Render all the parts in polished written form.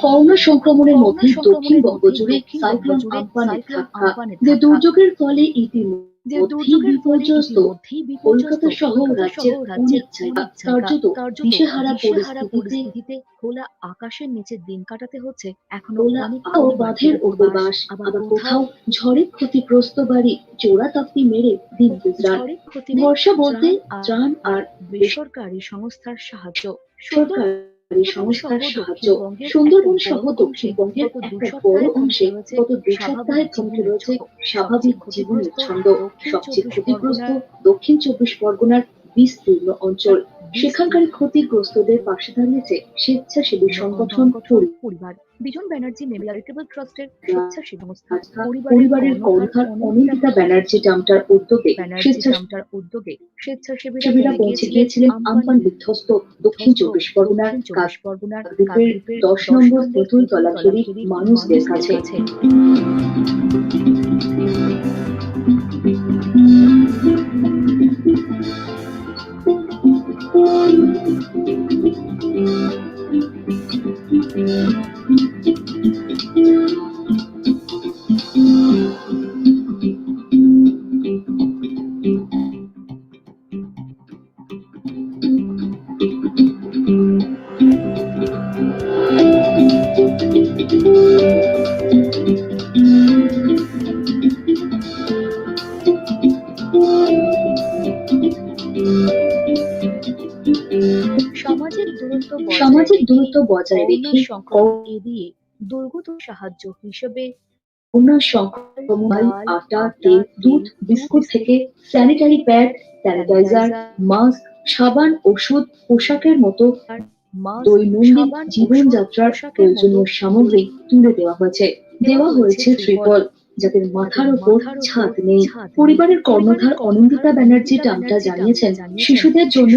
Corona সংক্রমণের মধ্যে দক্ষিণবঙ্গ জুড়ে সাইক্লোন আম্পানের ধাক্কা, যে দুর্যোগের ফলে ইতিমধ্যেই বিপর্যস্ত কলকাতা সহ রাজ্যের অনেক জায়গা কার্যত দিশেহারা পরিস্থিতিতে খোলা আকাশের নিচে দিন কাটাতে হচ্ছে এখনো খোলা অনেক বাঁধের ওপর বাস, আবার কোথাও ঝড়ে ক্ষতিগ্রস্ত বাড়ি জোড়া তাপ্তি মেরে দিন গুজরান। ভরসা বলতে ত্রাণ আর বেসরকারি সংস্থার সাহায্য। সরকারি সংস্থার সাহায্য। সুন্দরবন সহ দক্ষিণবঙ্গের একটা বড় অংশে গত 2 সপ্তাহে থমকে রয়েছে স্বাভাবিক জীবনের ছন্দ। সবচেয়ে ক্ষতিগ্রস্ত দক্ষিণ 24 পরগনার বিস্তীর্ণ অঞ্চল। সেখানকার ক্ষতিগ্রস্তদের পাশে দাঁড়িয়েছে স্বেচ্ছাসেবী সংগঠন পরিবার। বিজন ব্যানার্জি মেমোরিয়াল ট্রাস্টের স্বেচ্ছাসেবী সংস্থা পরিবারের কর্ণধার অনিন্দিতা ব্যানার্জি টামটার উদ্যোগে স্বেচ্ছাসেবীরা পৌঁছে গিয়েছিলেন আমপান বিধ্বস্ত দক্ষিণ 24 পরগনার কাকদ্বীপের 10 নম্বর তেঁতুলতলা ঘেরির মানুষদের কাছে। সামাজিক দূরত্ব বজায় রেখে এড়িয়ে দুর্গত সাহায্য হিসেবে করোনা সংক্রমণ, আটা, তেল, দুধ, বিস্কুট থেকে স্যানিটারি প্যাড, স্যানিটাইজার, মাস্ক, সাবান, ওষুধ, পোশাকের মতো দৈনন্দিন জীবনযাত্রার প্রয়োজনীয় সামগ্রী তুলে দেওয়া হয়েছে ত্রিপল, যাদের মাথার উপর ছাদ নেই। পরিবারের কর্ণধার অনিন্দিতা ব্যানার্জি টামটা জানিয়েছেন, শিশুদের জন্য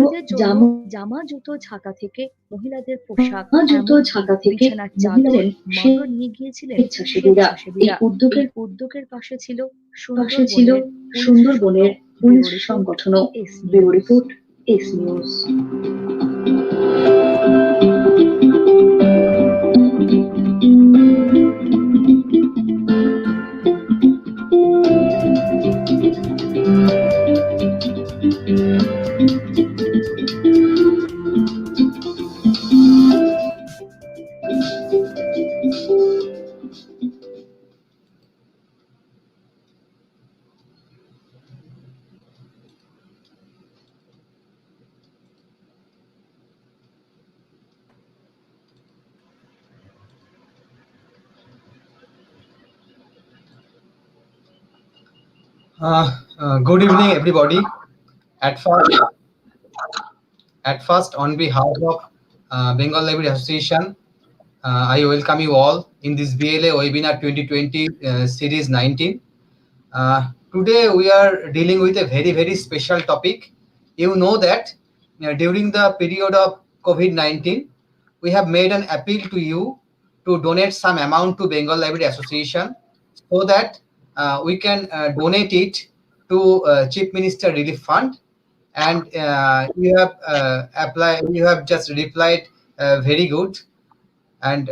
জামা, জুতো, ছাতা থেকে মহিলাদের পোশাক, মহিলাদের নিয়ে গিয়েছিলেন স্বেচ্ছাসেবীরা। এই উদ্যোগের পাশে ছিল সুন্দরবনের পুলিশ সংগঠনও। Bureau report, S news. Good evening, everybody. At first, on behalf of Bengal Library Association, I welcome you all in this BLA Webinar 2020 Series 19. Today, we are dealing with a very, very special topic. You know that during the period of COVID-19, we have made an appeal to you to donate some amount to Bengal Library Association so that we can donate it to Chief Minister Relief Fund, and you have just replied very good, and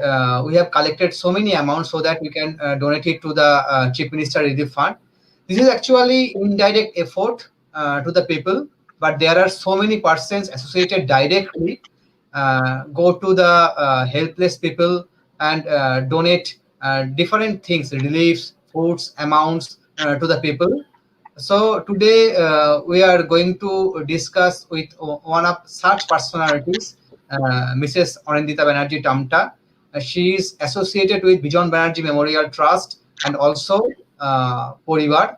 we have collected so many amounts so that we can donate it to the Chief Minister Relief Fund. This is actually indirect effort to the people, but there are so many persons associated directly go to the helpless people and donate different things, reliefs, foods, amounts to the people. So today we are going to discuss with one of such personalities, Mrs. Anindita Banerjee Tamta. She is associated with Bijon Banerjee Memorial Trust and also Parivar.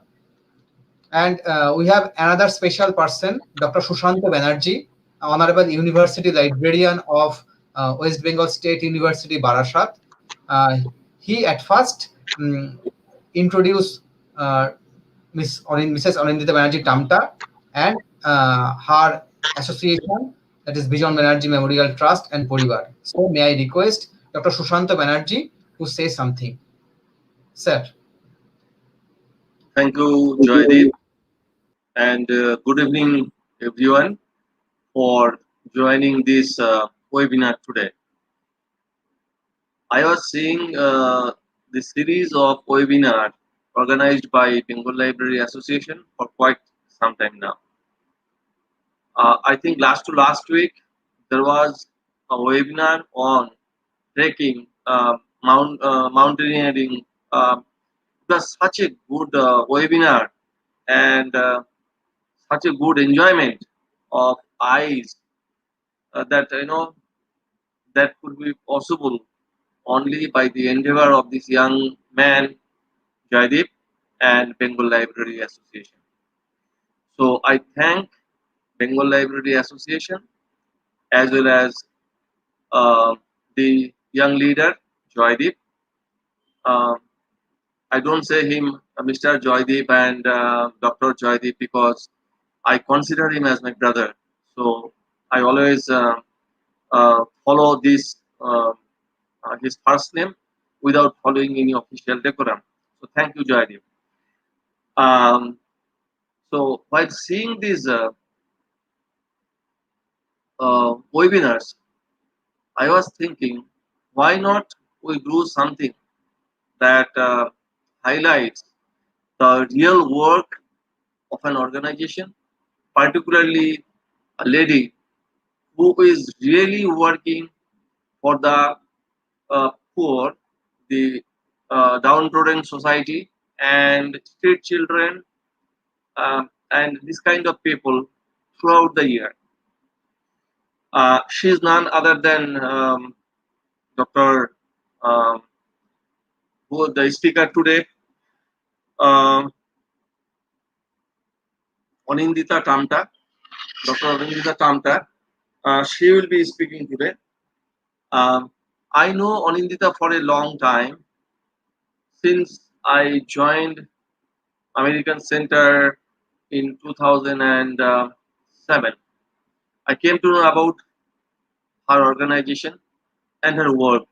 And we have another special person, Dr. Sushanta Banerjee, Honorable University Librarian of West Bengal State University, Barashat. He at first introduced Mrs. Anindita Banerjee Tamta and her association, that is Bijon Banerjee Memorial Trust and Parivar. So may I request Dr. Sushanta Banerjee to say something. Sir. Thank you, Joydeep, and good evening, everyone, for joining this webinar today. I was seeing the series of webinar organized by Bengal Library Association for quite some time now. I think last to last week there was a webinar on trekking, mountaineering. It was such a good webinar and such a good enjoyment of eyes that that could be possible only by the endeavor of this young man Jaideep and Bengal Library Association. So I thank Bengal Library Association as well as uh, the young leader Joydeep. Uh, I don't say him Mr. Joydeep and Dr. Joydeep because I consider him as my brother. So I always follow this his first name without following any official decorum. So thank you, Joydeep. Um, so while seeing these webinars, I was thinking, why not we do something that highlights the real work of an organization, particularly a lady who is really working for the poor, the downtrodden society, and street children, and this kind of people throughout the year. She is none other than Dr. Um, who the speaker today, um, Anindita Tamta, Dr. Anindita Tamta. She will be speaking today. Um, I know Anindita for a long time since I joined American Center in 2007. I came to know about her organization and her work.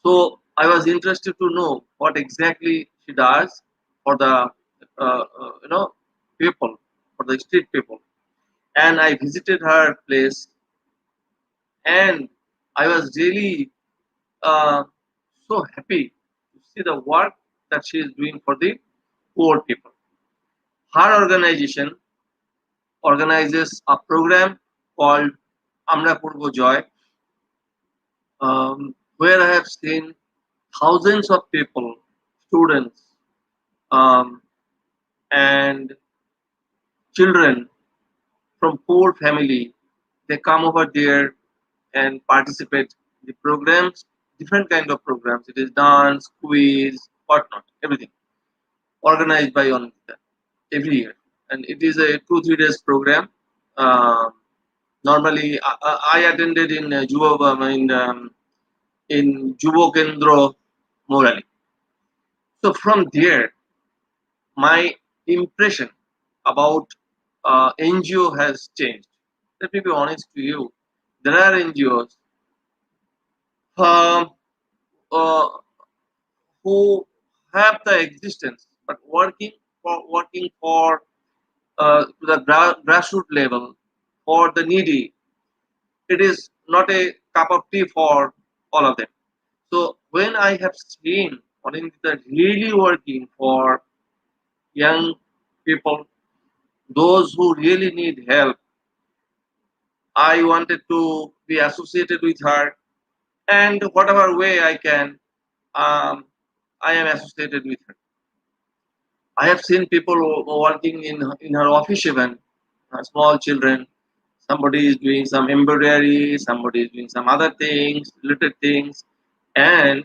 So I was interested to know what exactly she does for the people, for the street people. And I visited her place, and I was really uh, so happy to see the work that she is doing for the poor people. Her organization organizes a program called Amra Purbo Joy, where I have seen thousands of people, students, um, and children from poor family. They come over there and participate in the programs, different kind of programs. It is dance, quiz, whatnot, everything organized by Anindita every year, and it is a 2 3 days program. Um Normally, I attended in in Jubo Kendro Morali. So from there, my impression about NGO has changed. Let me be honest to you. There are NGOs um, uh, who have the existence, but working for to the grassroots level for the needy. It is not a cup of tea for all of them. So when I have seen Anindita really working for young people, those who really need help, I wanted to be associated with her, and whatever way I can, um, I am associated with her. I have seen people working in her office even, small children. Somebody is doing some embroidery, somebody is doing some other things, little things, and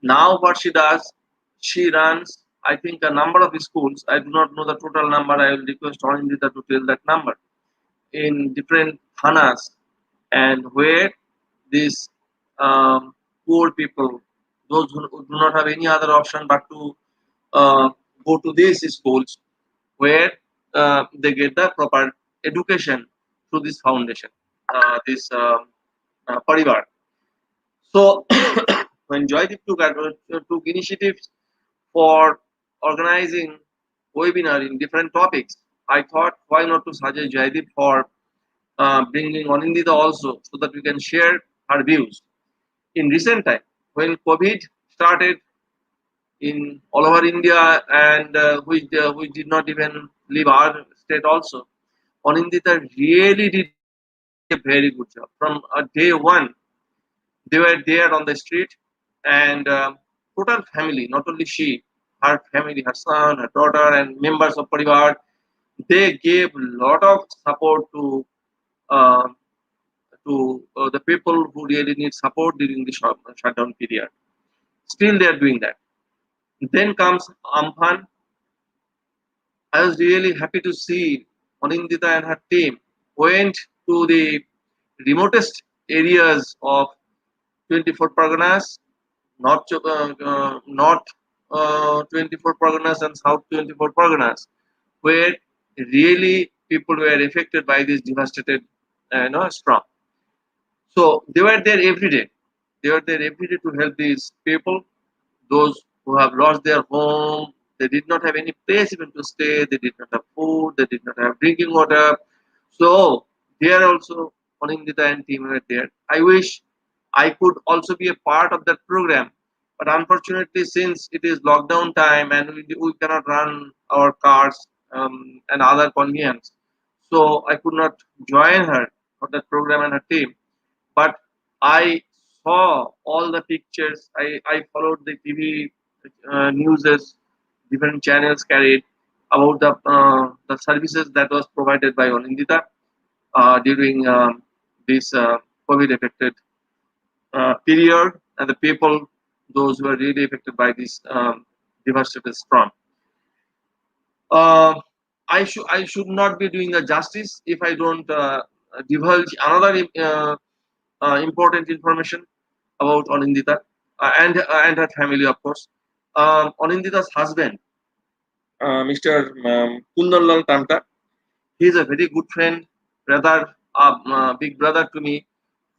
now what she does, she runs. I think a number of schools. I do not know the total number. I will request Anindita to tell that number in different thanas, and where these poor people, those who do not have any other option but to uh, go to these schools, where they get the proper education through this foundation, this Parivar. So when Joydeep took initiatives for organizing webinar in different topics, I thought why not to suggest Joydeep for bringing Anindita also so that we can share her views. In recent time, when COVID started in all over India, and we did not even leave our state also. Anindita really did a very good job. From day one, they were there on the street, and total family, not only she, her family, her son, her daughter, and members of Parivar, they gave a lot of support uh, to the people who really need support during the shutdown period. Still, they are doing that. Then comes Amphan. I was really happy to see Anindita and her team went to the remotest areas of 24 Parganas, North 24 Parganas and South 24 Parganas, where really people were affected by this devastated storm. So they were there every day. They were there every day to help these people, those who have lost their home. They did not have any place even to stay. They did not have food. They did not have drinking water. So there also, Anindita and team were there. I wish I could also be a part of that program, but unfortunately, since it is lockdown time and we cannot run our cars and other convenience, so I could not join her for that program and her team. But I saw all the pictures. I followed the TV newses, different channels carried about the services that was provided by Anindita during this COVID affected period, and the people, those who are really affected by this devastated storm. Uh, I should not be doing a justice if I don't divulge another important information about Anindita and her family, of course. Anindita's husband, Mr. Kundanlal Tamta, he is a very good friend, brother, big brother to me,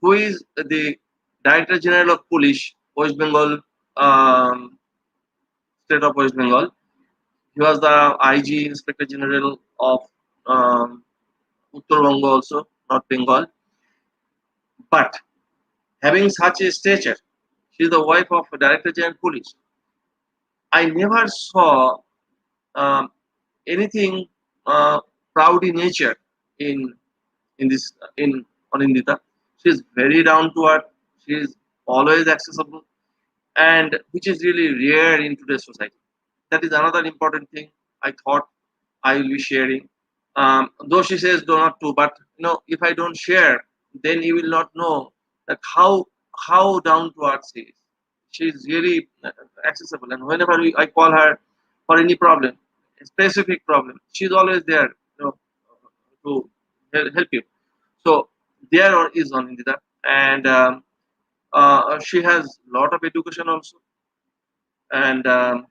who is the Director General of Police, West Bengal, state of West Bengal. He was the IG, Inspector General of um, Uttar Bengal also, not Bengal. But having such a stature, she is the wife of Director General Police. I never saw um, anything proud in nature in in Anindita. She is very down to earth. She is always accessible, and which is really rare in today's society. That is another important thing I thought I will be sharing. Though she says do not to, but if I don't share, then you will not know that how down to earth she is. She is really accessible, and whenever I call her for any problem, a specific problem, she is always there, to help you. So there is Anindita, and she has lot of education also, and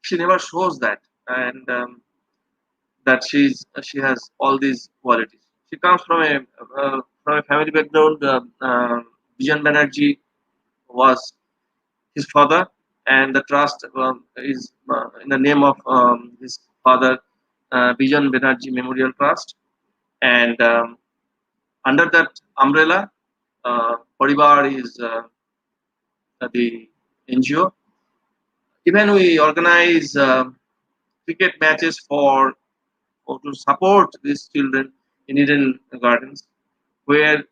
she never shows that, and that she has all these qualities. She comes from a family background. Bijan Banerjee was his father, and the trust is in the name of his father, Bijan Banerjee Memorial Trust, and under that umbrella, Parivar is the NGO. Even we organize cricket matches for or to support these children in Eden Gardens, where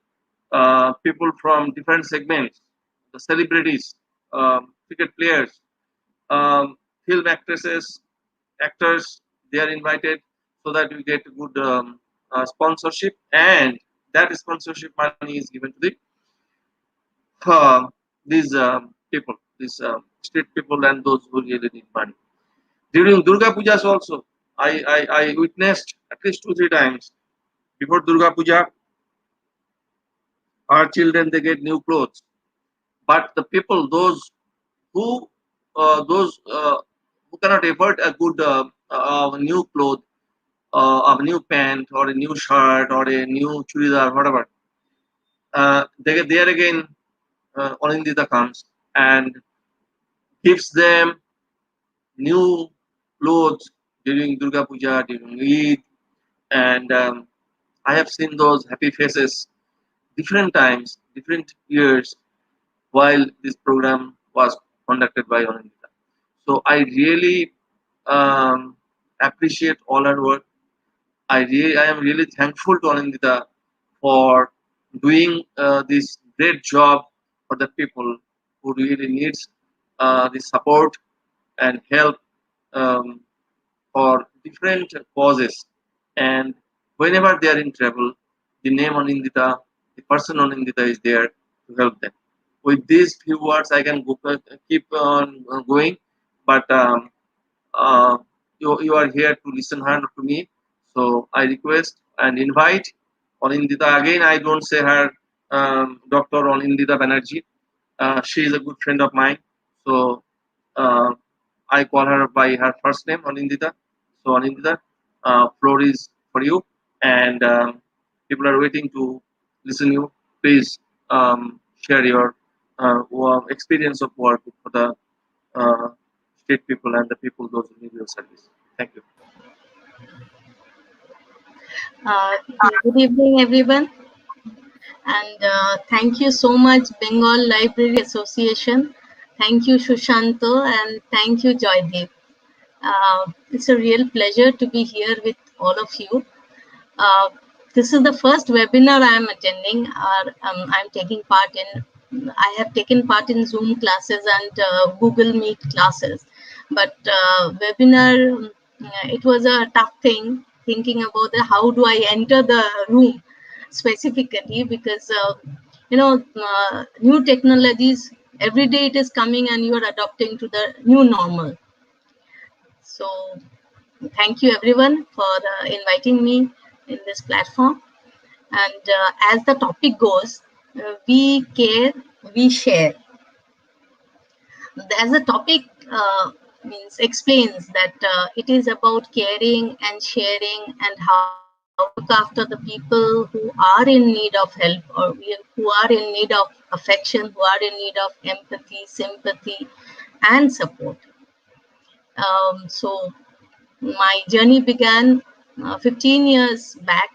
people from different segments, the celebrities, cricket players, film actresses, actors, they are invited so that we get good sponsorship, and that sponsorship money is given to uh, these people, these street people, and those who really need money. During Durga Pujas also, I witnessed at least 2 3 times before Durga Puja, our children they get new clothes, but the people, who those who cannot afford a good new cloth, a new pant or a new shirt or a new churidar, whatever, there again, Anindita comes and gives them new clothes during Durga Puja, during Eid, and I have seen those happy faces different times, different years. while this program was conducted by Anindita. So I really appreciate all her work. I am really thankful to Anindita for doing this great job for the people who really needs the support and help um, for different causes. And whenever they are in trouble, the name Anindita, the person Anindita is there to help them. With these few words, I can keep on going, but uh, you are here to listen her to me. So I request and invite Anindita. Again, I don't say her Dr. Anindita Banerjee. She is a good friend of mine. So uh, I call her by her first name, Anindita. So Anindita, floor is for you, and people are waiting to listen you. Please share your experience of work for the uh, state people and the people those who need your service. Thank you. Uh, Good evening, everyone, and thank you so much, Bengal Library Association. Thank you, Shushanto, and thank you, Joydeep. It's a real pleasure to be here with all of you. Uh, this is the first webinar I am attending, or I'm taking part in. I have taken part in Zoom classes and Google Meet classes, but webinar, it was a tough thing. Thinking about how do I enter the room specifically, because new technologies every day it is coming, and you are adopting to the new normal. So thank you everyone for inviting me in this platform. And as the topic goes, we care, we share. As the topic means explains that it is about caring and sharing, and how to look after the people who are in need of help, or who are in need of affection, who are in need of empathy, sympathy, and support. So my journey began 15 years back.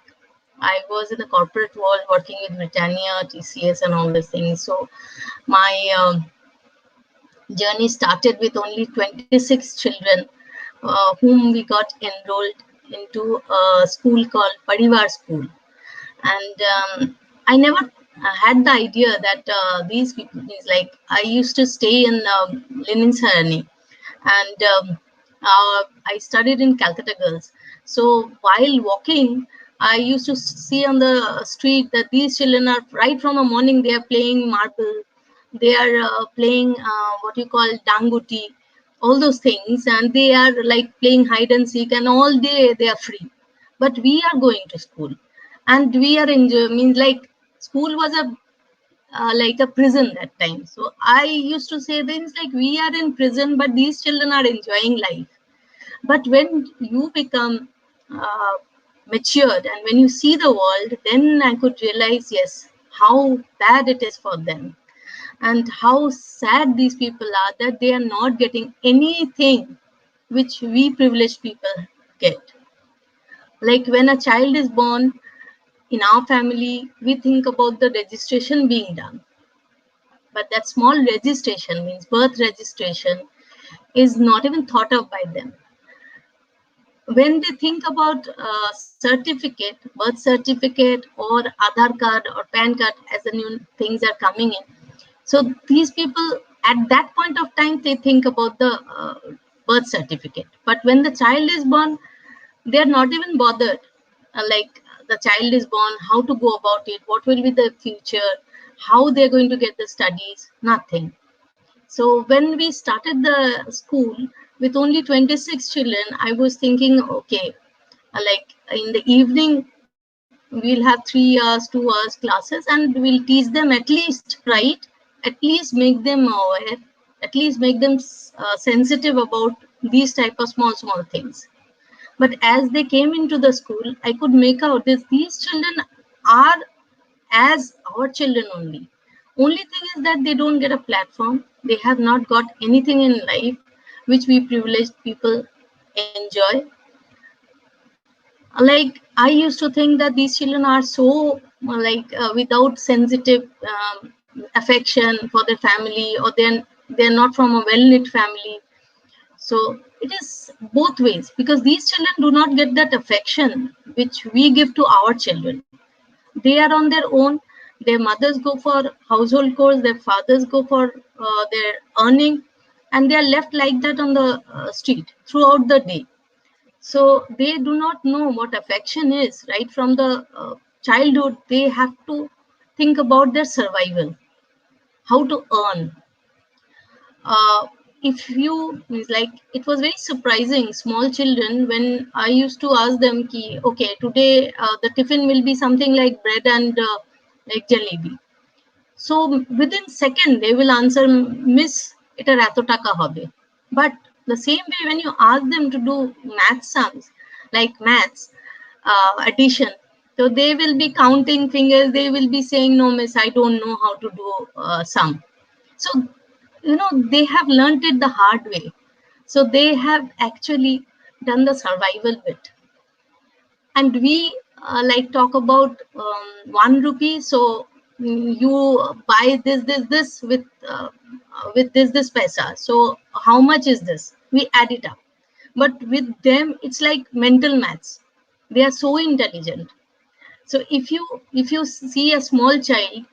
I was in the corporate world working with Britannia, TCS, and all these things. So my journey started with only 26 children, whom we got enrolled into a school called Parivar school. And I never had the idea that these people, is like, I used to stay in Lenin Sarani, and I studied in Calcutta Girls. So while walking, I used to see on the street that these children are right from the morning, they are playing marble, they are playing what you call danguti, all those things, and they are like playing hide and seek, and all day they are free. But we are going to school, and we are enjoying. Means like school was a like a prison that time. So I used to say things like, we are in prison, but these children are enjoying life. But when you become uh, matured, and when you see the world, then I could realize, yes, how bad it is for them, and how sad these people are that they are not getting anything which we privileged people get. Like when a child is born in our family, we think about the registration being done. But that small registration, means birth registration, is not even thought of by them. When they think about certificate, birth certificate, or Aadhaar card or PAN card, as the new things are coming in, so these people at that point of time, they think about the birth certificate. But when the child is born, they are not even bothered. Like the child is born, how to go about it, what will be the future, how they're going to get the studies, nothing. So when we started the school with only 26 children, I was thinking, okay, like in the evening, we'll have 3 hours, 2 hours classes, and we'll teach them at least write, at least make them aware, at least make them sensitive about these type of small things. But as they came into the school, I could make out that these children are as our children only. Only thing is that they don't get a platform. They have not got anything in life which we privileged people enjoy. Like I used to think that these children are so like without sensitive affection for their family, or they're not from a well-knit family. So it is both ways, because these children do not get that affection which we give to our children. They are on their own. Their mothers go for household chores, their fathers go for their earning, and they are left like that on the street throughout the day. So they do not know what affection is. Right from the childhood, they have to think about their survival, how to earn. uh, if you means like, it was very surprising, small children, when I used to ask them ki, okay, today the tiffin will be something like bread and like jalebi. So within second they will answer, miss, এটা এত টাকা হবে. But the same way, when you ask them to do math sums, like maths, addition, so they will be counting fingers, they will be saying, no miss, I don't know how to do sum. So they have learnt it the hard way. So they have actually done the survival bit. And we like talk about 1 rupee. So you buy this with this paisa. So how much is this? We add it up. But with them, it's like mental maths. They are so intelligent. So if you see a small child,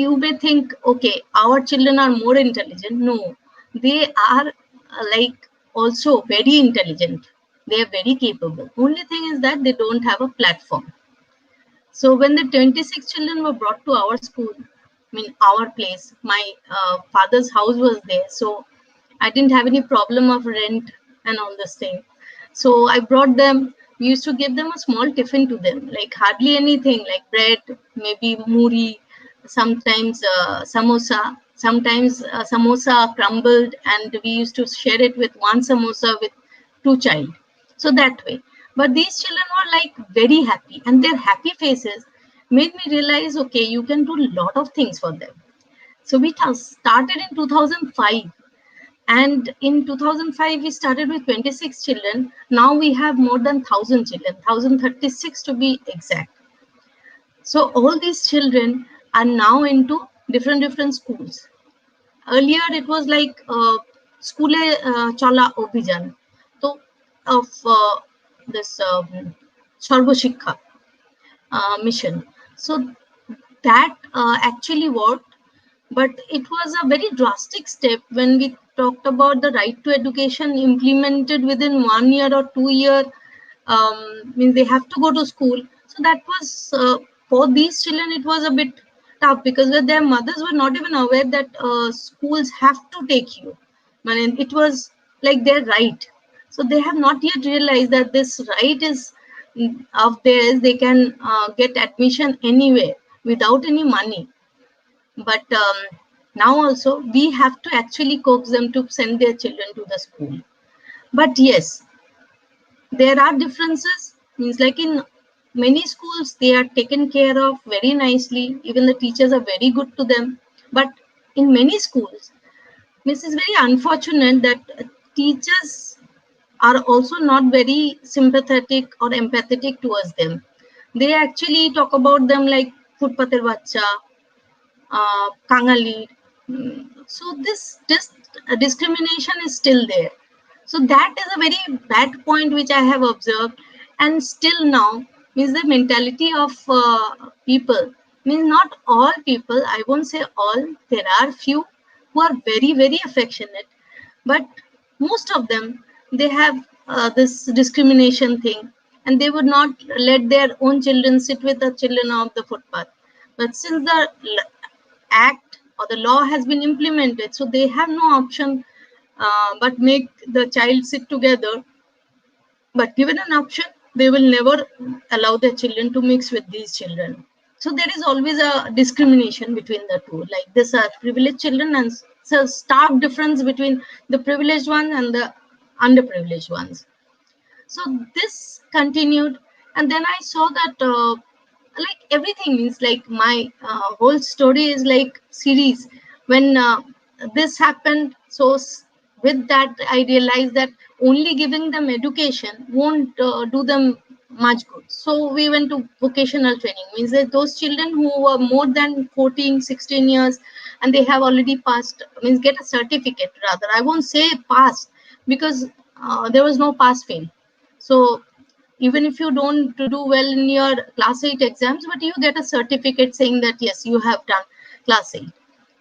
you may think, okay, our children are more intelligent. No, they are like also very intelligent. They are very capable. Only thing is that they don't have a platform. So when the 26 children were brought to our school, I mean our place, my father's house was there. So I didn't have any problem of rent and all this thing. So I brought them. We used to give them a small tiffin to them, like hardly anything, like bread, maybe muri, sometimes samosa, sometimes samosa crumbled, and we used to share it with one samosa with two child. So that way. But these children were like very happy, and their happy faces made me realize, okay, you can do a lot of things for them. So we started in 2005, and in 2005 we started with 26 children. Now we have more than 1,000 children, 1,036 to be exact. So all these children are now into different schools. Earlier it was like skule chala obhijan, so of this sarva shikha mission. So that actually worked. But it was a very drastic step when we talked about the right to education implemented within 1 year or 2 year. Means they have to go to school. So that was for these children, it was a bit tough, because their mothers were not even aware that schools have to take you. I mean, it was like their right. So they have not yet realized that this right is of theirs. They can get admission anywhere without any money. But now also we have to actually coax them to send their children to the school. But yes, there are differences. Means like in many schools they are taken care of very nicely, even the teachers are very good to them. But in many schools, this is very unfortunate that teachers are also not very sympathetic or empathetic towards them. They actually talk about them like footpath bacha, Kangali. So this discrimination is still there. So that is a very bad point which I have observed, and still now means the mentality of people. Means not all people. I won't say all. There are few who are very affectionate, but most of them, they have this discrimination thing, and they would not let their own children sit with the children of the footpath. But since the act or the law has been implemented, so they have no option but make the child sit together. But given an option, they will never allow their children to mix with these children. So there is always a discrimination between the two. Like this are privileged children, and so stark difference between the privileged ones and the underprivileged ones. So this continued, and then I saw that like everything is like my whole story is like series. When this happened, so with that I realized that only giving them education won't do them much good. So we went to vocational training, means that those children who were more than 14, 16 years and they have already passed, means get a certificate rather. I won't say pass because there was no pass fail. So even if you don't do well in your class 8 exams, but you get a certificate saying that yes, you have done class 8.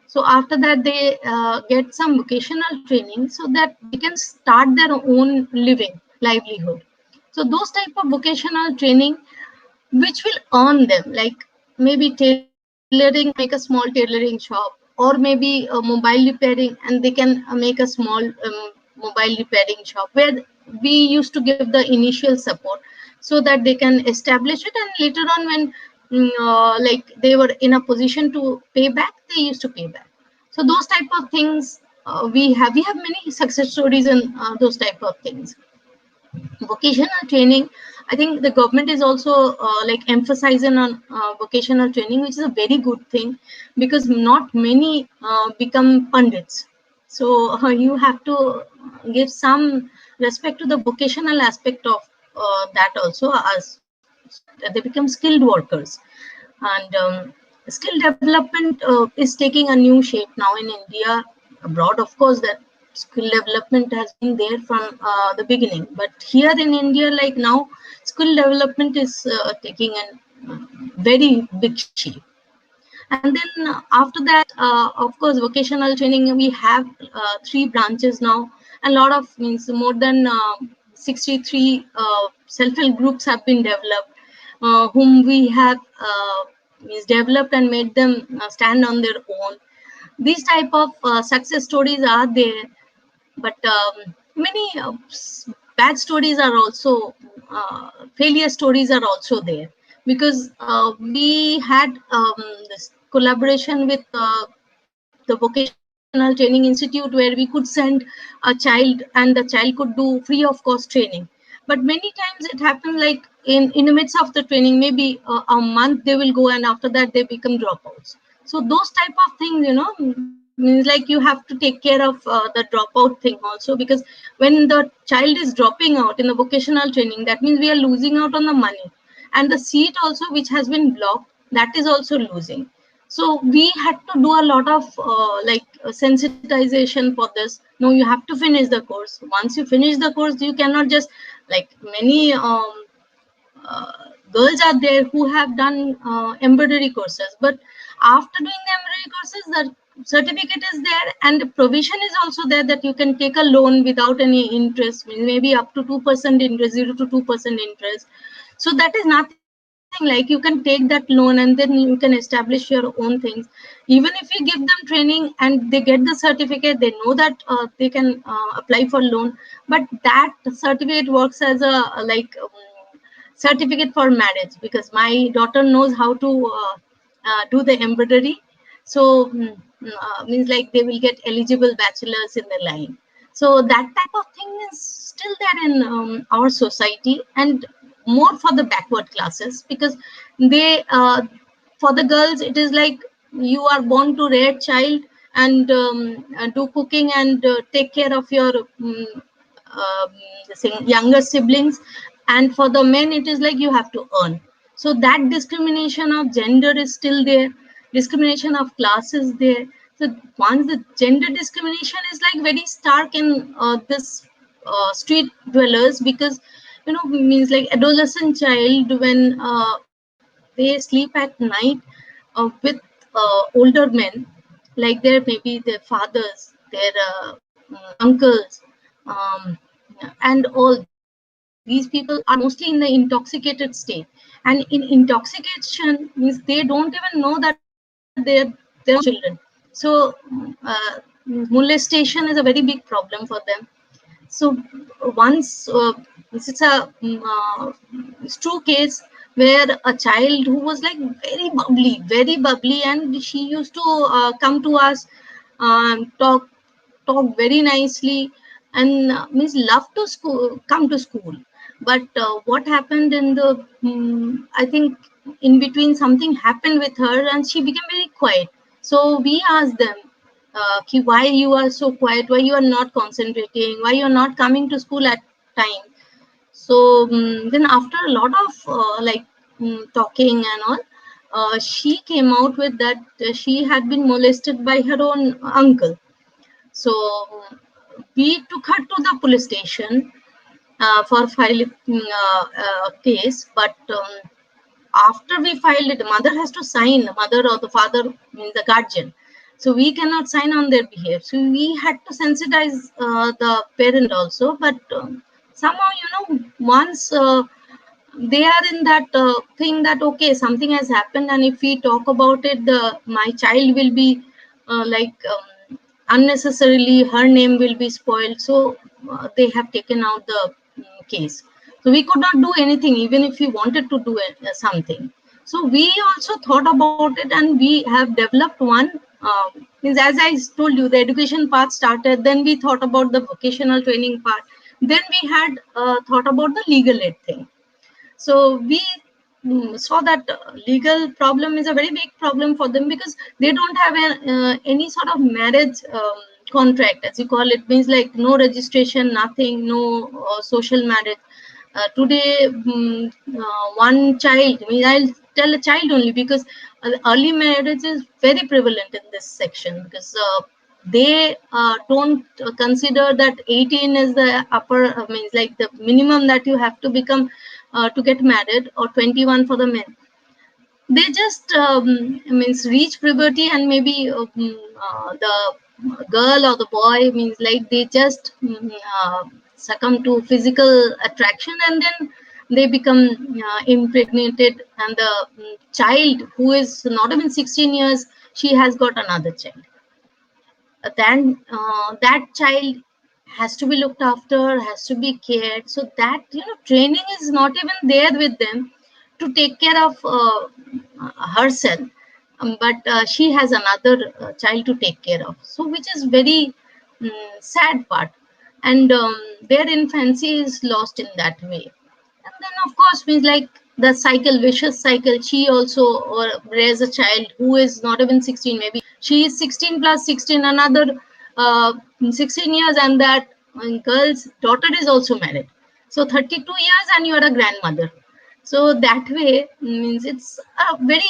So after that, they get some vocational training so that they can start their own living livelihood. So those type of vocational training which will earn them, like maybe tailoring, make a small tailoring shop, or maybe mobile repairing, and they can make a small mobile repairing shop where we used to give the initial support so that they can establish it, and later on when like they were in a position to pay back, they used to pay back. So those type of things we have many success stories in those type of things. Vocational training, I think the government is also like emphasizing on vocational training, which is a very good thing, because not many become pandits. So you have to give some respect to the vocational aspect of that also, as so that they become skilled workers. And skill development is taking a new shape now in India. Abroad, of course, that skill development has been there from the beginning, but here in India, like now, skill development is taking a very big shape. And then after that, of course, vocational training, we have three branches now. A lot of, means more than 63 self-help groups have been developed, whom we have means developed and made them stand on their own. These type of success stories are there, but many bad stories are also failure stories are also there, because we had this collaboration with the vocational training institute, where we could send a child and the child could do free of cost training. But many times it happens like in the midst of the training, maybe a month they will go, and after that they become dropouts. So those type of things, means like you have to take care of the dropout thing also, because when the child is dropping out in the vocational training, that means we are losing out on the money, and the seat also which has been blocked, that is also losing. So we had to do a lot of sensitization for this. No, you have to finish the course. Once you finish the course, you cannot just, like many uh, girls are there who have done embroidery courses, but after doing the embroidery courses, the certificate is there, and the provision is also there that you can take a loan without any interest, maybe up to 2% interest, 0 to 2% interest. So that is nothing, like you can take that loan and then you can establish your own things. Even if you give them training and they get the certificate, they know that they can apply for loan, but that certificate works as a certificate for marriage, because my daughter knows how to do the embroidery. So means like they will get eligible bachelors in the line. So that type of thing is still there in our society, and more for the backward classes, because they for the girls it is like you are born to rear child and do cooking and take care of your um, younger siblings, and for the men it is like you have to earn. So that discrimination of gender is still there, discrimination of class is there. So once the gender discrimination is like very stark in this street dwellers, because means like adolescent child, when they sleep at night with older men, like there maybe their fathers, their uncles, um, and all these people are mostly in the intoxicated state. And in intoxication means they don't even know that they're children. So uh, molestation is a very big problem for them. So once this is a it's true case where a child who was like very bubbly, and she used to come to us, talk very nicely, and means love to school, come to school. But what happened in the I think in between something happened with her, and she became very quiet. So we asked them, why you are so quiet, why you are not concentrating, why you are not coming to school at time. So then after a lot of talking and all, she came out with that she had been molested by her own uncle. So we took her to the police station for filing a case, but after we filed it, the mother has to sign, the mother or the father, means the guardian. So we cannot sign on their behalf. So we had to sensitize the parent also. But somehow, once they are in that thing that, okay, something has happened, and if we talk about it, my child will be unnecessarily, her name will be spoiled. So they have taken out the case. So we could not do anything, even if we wanted to do it, something. So we also thought about it, and we have developed one. Means, as I told you, the education part started. Then we thought about the vocational training part. Then we had thought about the legal aid thing. So we saw that legal problem is a very big problem for them, because they don't have any sort of marriage contract, as you call it, means like no registration, nothing, no social marriage. Today, one child, I mean, I'll tell a child only, because early marriage is very prevalent in this section, because they don't consider that 18 is the upper, means like the minimum that you have to become to get married, or 21 for the men. They just means reach puberty, and maybe the girl or the boy, means like they just succumb to physical attraction, and then they become impregnated, and the child who is not even 16 years, she has got another child. Then that child has to be looked after, has to be cared. So that, training is not even there with them to take care of herself. But she has another child to take care of. So which is very sad part. And their infancy is lost in that way. And then, of course, means like the cycle, vicious cycle. She also raise a child who is not even 16. Maybe she is 16 plus 16, another 16 years, and that girl's daughter is also married. So 32 years, and you are a grandmother. So that way, means it's a very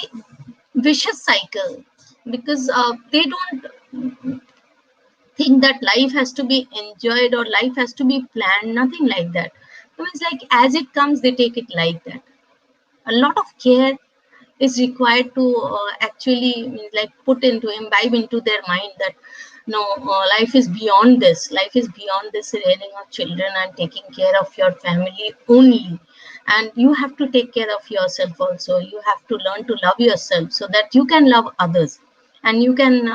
vicious cycle, because they don't think that life has to be enjoyed or life has to be planned, nothing like that. It's like as it comes, they take it like that. A lot of care is required to actually like put into, imbibe into their mind that no, life is beyond this. Life is beyond this rearing of children and taking care of your family only. And you have to take care of yourself also. You have to learn to love yourself so that you can love others, and you can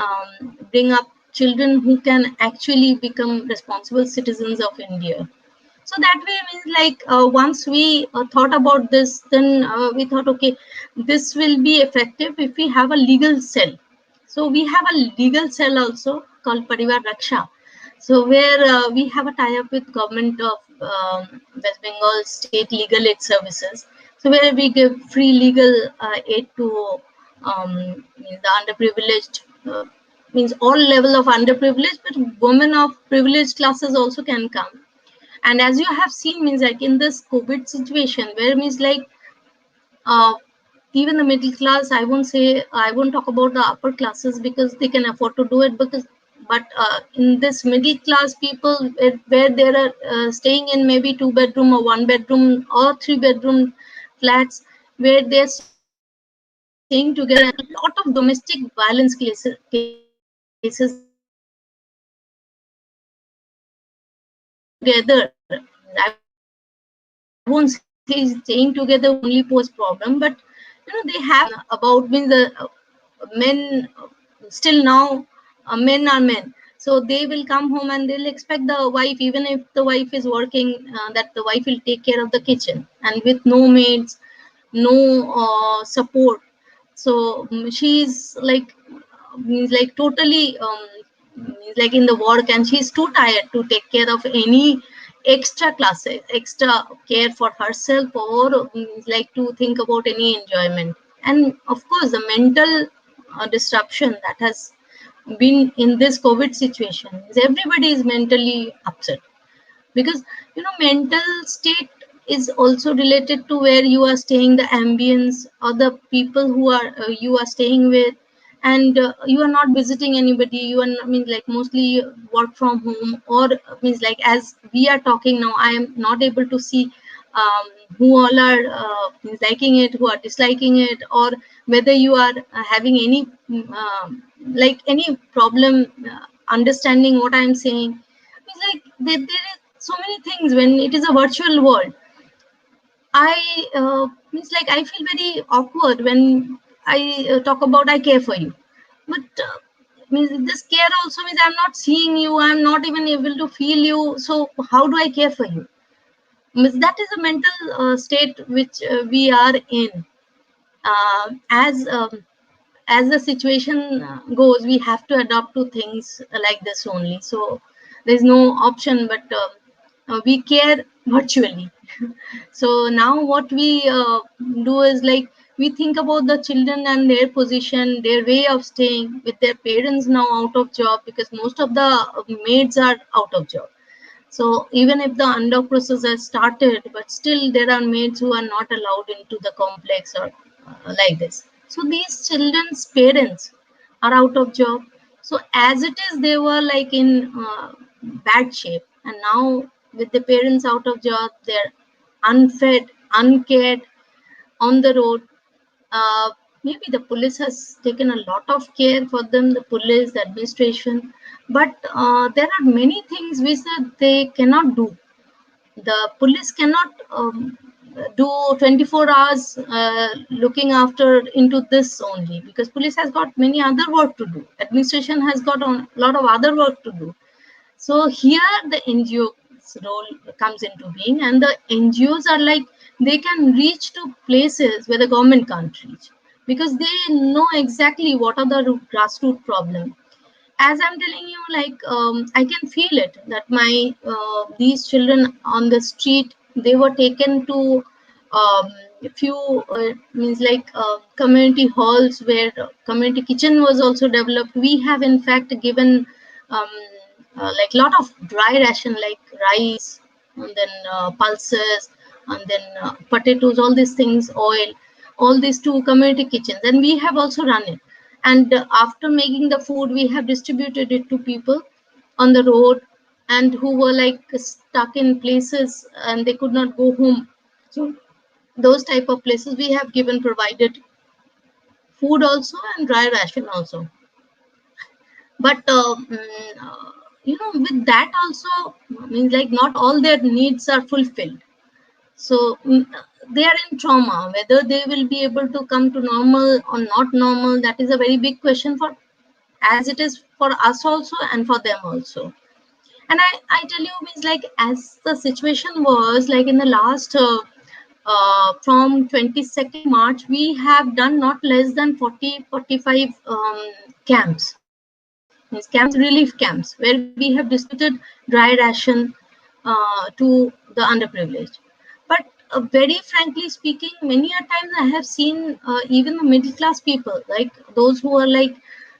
bring up children who can actually become responsible citizens of India. So that way, means like once we thought about this, then we thought, okay, this will be effective if we have a legal cell. So we have a legal cell also called Parivar Raksha. So where we have a tie-up with government of West Bengal State Legal Aid Services. So where we give free legal aid to the underprivileged, means all level of underprivileged, but women of privileged classes also can come. And as you have seen, means like in this COVID situation, where means like uh, even the middle class, I won't talk about the upper classes because they can afford to do it, but in this middle class people, where they are staying in maybe 2-bedroom or 1-bedroom or 3-bedroom flats, where they're staying together, and a lot of domestic violence cases have happened. Together, I won't say staying together will only pose problem, but they have about, means the men still now, men are men, so they will come home and they'll expect the wife, even if the wife is working, that the wife will take care of the kitchen, and with no maids, no support. So she's like, means like totally means like in the work, and she's too tired to take care of any extra classes, extra care for herself, or like to think about any enjoyment. And of course, the mental disruption that has been in this COVID situation is everybody is mentally upset, because mental state is also related to where you are staying, the ambience, or the people who are you are staying with, and you are not visiting anybody. You are not, means like mostly work from home, or means like as we are talking now, I am not able to see who all are liking it, who are disliking it, or whether you are having any like any problem understanding what I am saying. It's like there is so many things when it is a virtual world. It's like I feel very awkward when I talk about I care for you, but means this care also means I'm not seeing you, I'm not even able to feel you. So how do I care for you? Means that is a mental state which we are in. As the situation goes, we have to adapt to things like this only. So there's no option but we care virtually. So now what we do is like we think about the children and their position, their way of staying with their parents now out of job, because most of the maids are out of job. So even if the undock process has started, but still there are maids who are not allowed into the complex or like this. So these children's parents are out of job. So as it is, they were like in bad shape, and now with the parents out of job, they're unfed, uncared, on the road. uh, Maybe the police has taken a lot of care for them, the police, the administration, but there are many things which they cannot do. The police cannot do 24 hours looking after into this only, because police has got many other work to do, administration has got a lot of other work to do. So here the NGO's role comes into being, and the NGOs are like they can reach to places where the government can't reach, because they know exactly what are the grassroots problems. As I'm telling you, like I can feel it that my these children on the street, they were taken to a few means like community halls where community kitchen was also developed. We have in fact given um, like lot of dry ration like rice, and then pulses, and then potatoes, all these things, oil, all these to community kitchens, and we have also run it. And after making the food, we have distributed it to people on the road, and who were like stuck in places and they could not go home. So those type of places we have given, provided food also and dry ration also. But with that also means like not all their needs are fulfilled. So they are in trauma. Whether they will be able to come to normal or not normal, that is a very big question, for as it is for us also and for them also. And I tell you, means like as the situation was like in the last from 22nd March, we have done not less than 45 camps, means camps, relief camps, where we have distributed dry ration to the underprivileged. But very frankly speaking, many a times I have seen even the middle class people, like those who are like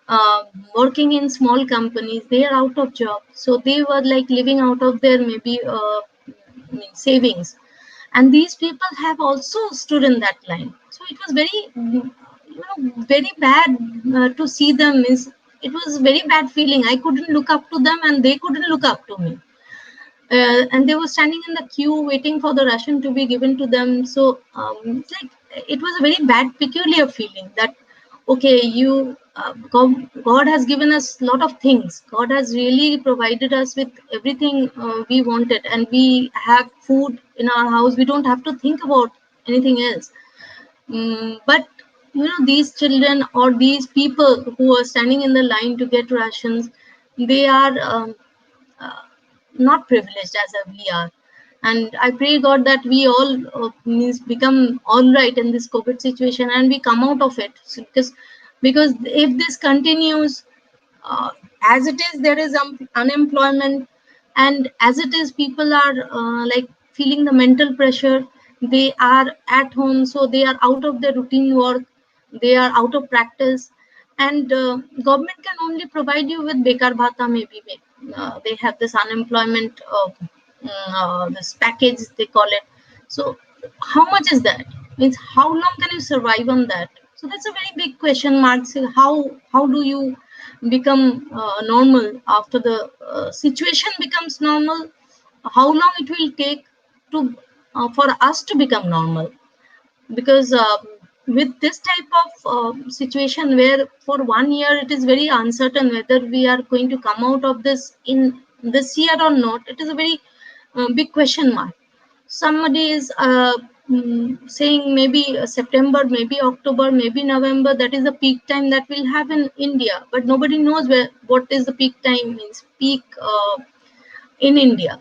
uh, working in small companies, they are out of job. So they were like living out of their maybe savings. And these people have also stood in that line. So it was very, very bad to see them. It was very bad feeling. I couldn't look up to them and they couldn't look up to me. And they were standing in the queue waiting for the ration to be given to them. So it's like it was a very bad, peculiar feeling that okay, God has given us a lot of things. God has really provided us with everything we wanted, and we have food in our house. We don't have to think about anything else. But these children or these people who are standing in the line to get rations, they are uh, not privileged as we are. And I pray God that we all means become all right in this COVID situation and we come out of it. So, because if this continues as it is, there is unemployment, and as it is, people are like feeling the mental pressure. They are at home, so they are out of their routine work, they are out of practice, and government can only provide you with bekar bhata. Maybe they have this unemployment this package they call it. So how much is that? Means how long can you survive on that? So that's a very big question mark. So how do you become normal after the situation becomes normal? How long it will take to for us to become normal? Because with this type of situation where for 1 year it is very uncertain whether we are going to come out of this in this year or not, it is a very big question mark. Somebody is saying maybe September, maybe October, maybe November, that is the peak time that we'll have in India, but nobody knows what is the peak time, means peak in India.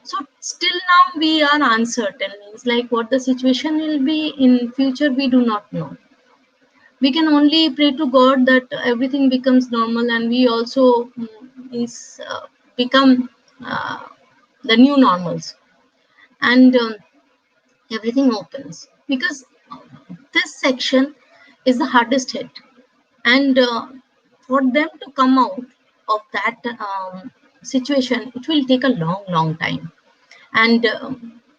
So still now we are uncertain, means like what the situation will be in future, we do not know. We can only pray to God that everything becomes normal, and we also become uh, the new normals, and everything opens, because this section is the hardest hit, and for them to come out of that situation, it will take a long time. And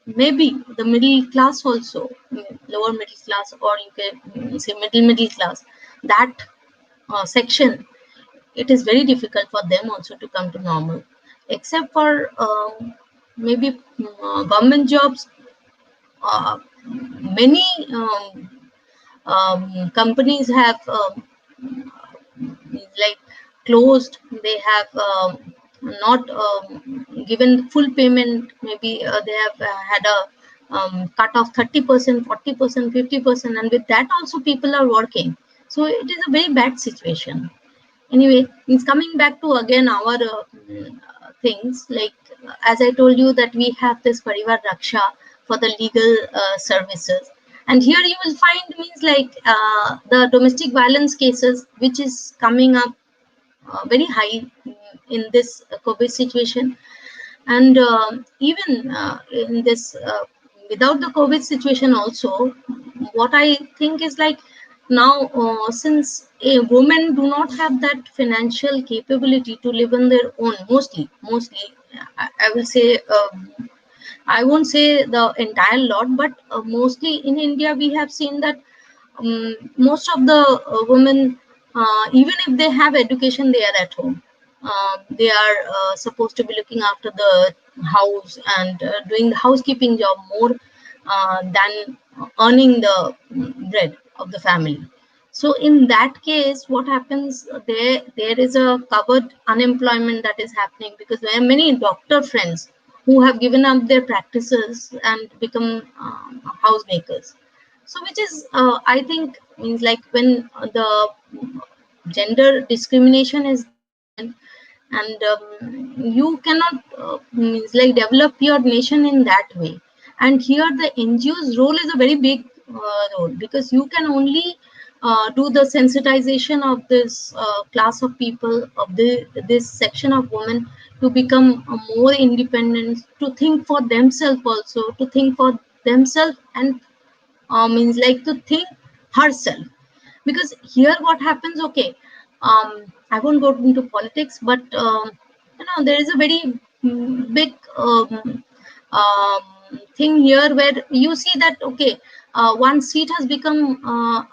maybe the middle class also, lower middle class, or you can say middle class, that section, it is very difficult for them also to come to normal, except for maybe government jobs. Many companies have like closed. They have not given full payment. Maybe they have had a cut of 30%, 40%, 50%, and with that also people are working. So it is a very bad situation. Anyway, it's coming back to again our things, like as I told you that we have this Parivar Raksha for the legal services, and here you will find, means like the domestic violence cases which is coming up very high in this COVID situation. And even in this without the COVID situation also, what I think is like, now since women do not have that financial capability to live on their own, mostly I will say, I won't say the entire lot, but mostly in India we have seen that most of the women, even if they have education, they are at home. They are supposed to be looking after the house and doing the housekeeping job more than earning the bread of the family. So in that case, what happens, there is a covered unemployment that is happening, because there are many doctor friends who have given up their practices and become housemakers. So which is I think, means like when the gender discrimination is there, and you cannot means like develop your nation in that way. And here the NGO's role is a very big role, because you can only do the sensitization of this class of people, of this section of women, to become more independent, to think for themselves, also to think for themselves, and means like to think herself. Because here what happens, okay, I won't go into politics, but there is a very big thing here, where you see that, okay, one seat has become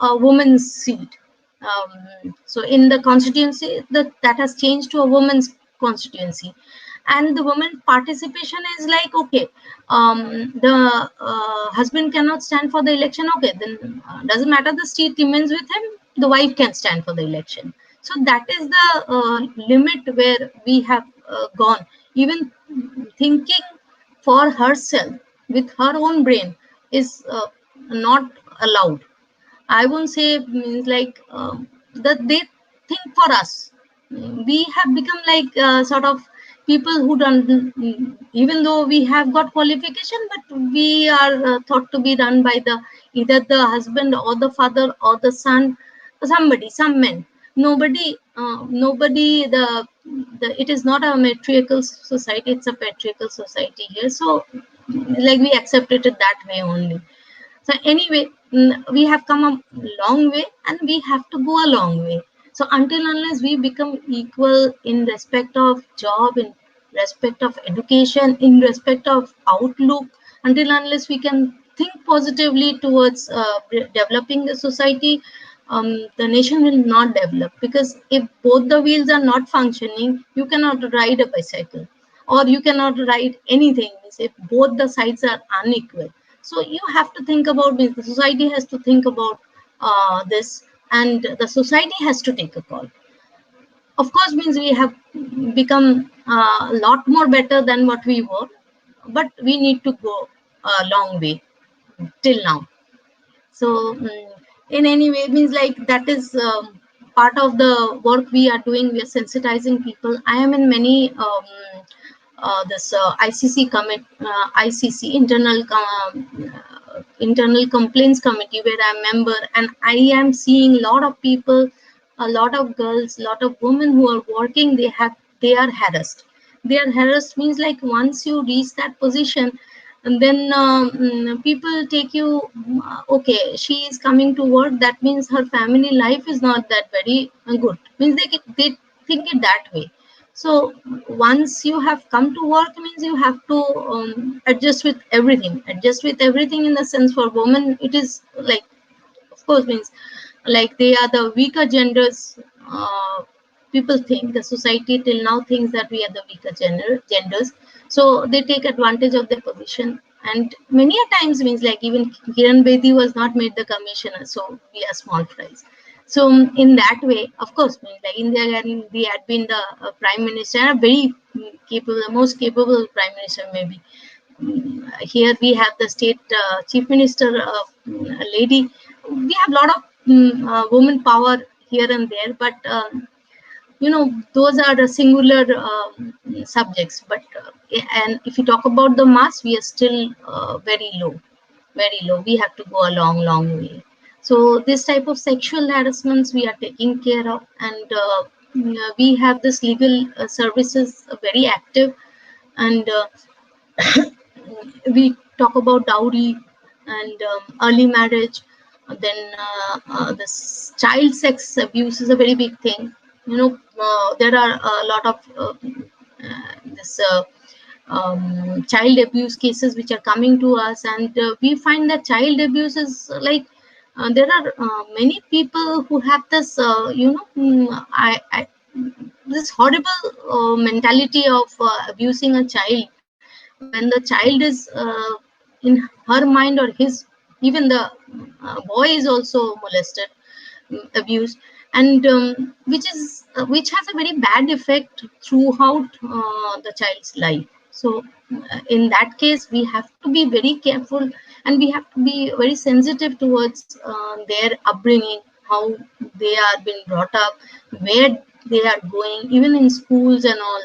a woman's seat. So in the constituency, that has changed to a woman's constituency, and the woman participation is like, okay, the husband cannot stand for the election, okay, then doesn't matter, the seat remains with him, the wife can stand for the election. So that is the limit where we have gone. Even thinking for herself with her own brain is not allowed. I won't say, means like that they think for us. We have become like sort of people who don't, even though we have got qualification, but we are thought to be run by the either the husband or the father or the son, somebody, some men. Nobody. The it is not a matriarchal society; it's a patriarchal society here. So, like we accepted it that way only. So anyway, we have come a long way, and we have to go a long way. So until unless we become equal in respect of job, in respect of education, in respect of outlook, until unless we can think positively towards developing the society, the nation will not develop. Because if both the wheels are not functioning, you cannot ride a bicycle, or you cannot ride anything if both the sides are unequal. So you have to think about this. The society has to think about this, and the society has to take a call. Of course, means we have become a lot more better than what we were, but we need to go a long way till now. So in any way, means like that is part of the work we are doing. We are sensitizing people. I am in many this ICC commit ICC internal complaints committee, where I'm member, and I am seeing a lot of people, a lot of girls, a lot of women who are working. They are harassed. They are harassed means like once you reach that position, and then people take you, okay, she is coming to work, that means her family life is not that very good, means they think it that way. So once you have come to work, means you have to adjust with everything. In the sense, for women it is like, of course, means like they are the weaker genders. People think, the society till now thinks that we are the weaker genders, so they take advantage of their position. And many a times, means like even Kiran Bedi was not made the commissioner, so we are small fries. So in that way, of course, means like India Gandhi had been the prime minister, and a very capable, the most capable prime minister maybe. Here we have the state chief minister, lady. We have a lot of woman power here and there, but those are the singular subjects. But and if you talk about the mass, we are still very low, very low. We have to go a long way. So this type of sexual harassments we are taking care of, and we have this legal services very active. And we talk about dowry and early marriage. Then this child sex abuse is a very big thing. There are a lot of this child abuse cases which are coming to us, and we find that child abuse is like, there are many people who have this this horrible mentality of abusing a child, when the child is in her mind or his, even the boy is also molested, abused, and which has a very bad effect throughout the child's life. So in that case, we have to be very careful, and we have to be very sensitive towards their upbringing, how they are being brought up, where they are going, even in schools and all.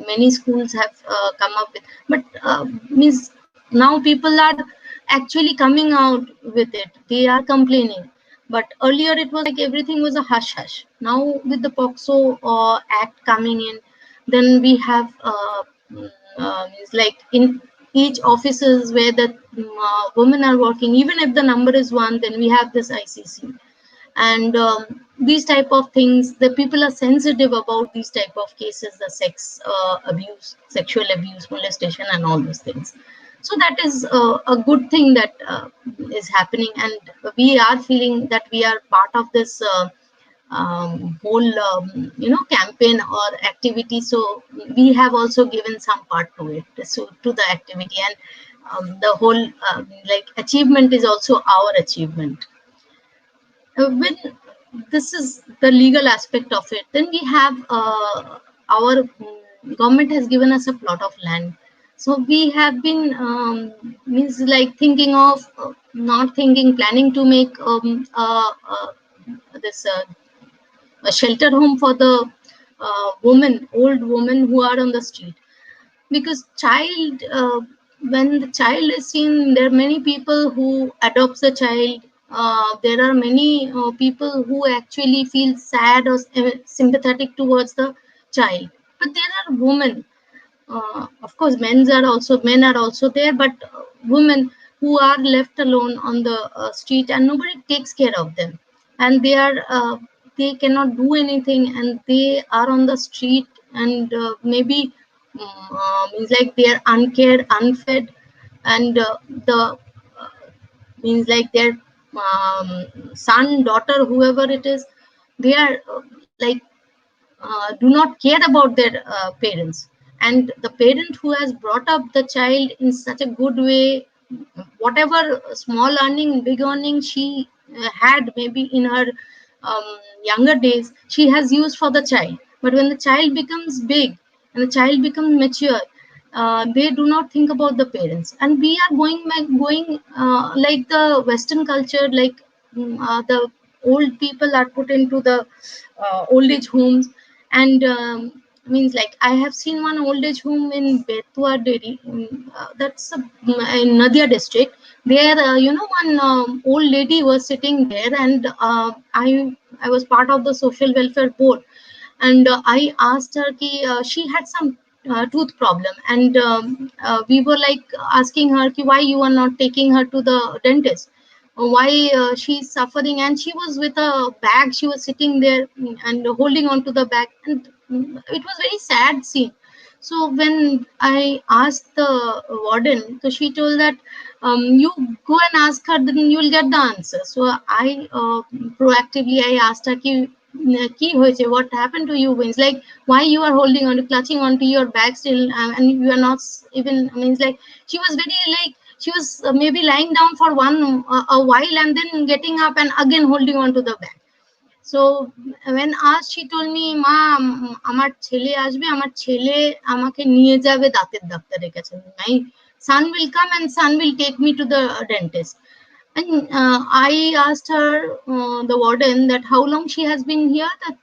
Many schools have come up with, but means now people are actually coming out with it. They are complaining. But earlier it was like everything was a hush hush. Now with the POXO Act coming in, then we have it's like in each offices where the women are working, even if the number is one, then we have this ICC. And these type of things, the people are sensitive about these type of cases, the sex abuse, sexual abuse, molestation, and all those things. So that is a good thing that is happening, and we are feeling that we are part of this whole campaign or activity. So we have also given some part to it, so to the activity, and the whole like achievement is also our achievement. When this is the legal aspect of it, then we have our government has given us a plot of land. So we have been means like thinking of not thinking, planning to make this a shelter home for the old women who are on the street. Because child, when the child is seen, there are many people who adopts a child. There are many people who actually feel sad or sympathetic towards the child. But there are women, of course men are also there, but women who are left alone on the street, and nobody takes care of them, and they cannot do anything, and they are on the street, and maybe means like they are uncared, unfed, and the means like their son, daughter, whoever it is, they are like do not care about their parents. And the parent who has brought up the child in such a good way, whatever small earning, big earning she had maybe in her younger days, she has used for the child. But when the child becomes big and the child becomes mature, they do not think about the parents. And we are going like the Western culture, like the old people are put into the old age homes. And means like I have seen one old age home in Betwa Dairy, that's in Nadia district. There, one old lady was sitting there, and I was part of the social welfare board, and I asked her ki, she had some tooth problem, and we were like asking her ki, why you are not taking her to the dentist, why she's suffering. And she was with a bag, she was sitting there and holding on to the bag, and it was very sad scene. So when I asked the warden, so she told that you go and ask her, then you will get the answer. So I proactively I asked her ki hoyeche, what happened to you? Means like why you are holding on to, clutching onto your bag still, and you are not even, means like she was very like, she was maybe lying down for a while and then getting up and again holding on to the bag. So when asked, she told me, মা আমার ছেলে আসবে, আমার ছেলে আমাকে নিয়ে যাবে দাঁতের ডাক্তারের কাছে, my son will come and son will take me to the dentist. And I asked her, the warden, that how long she has been here. That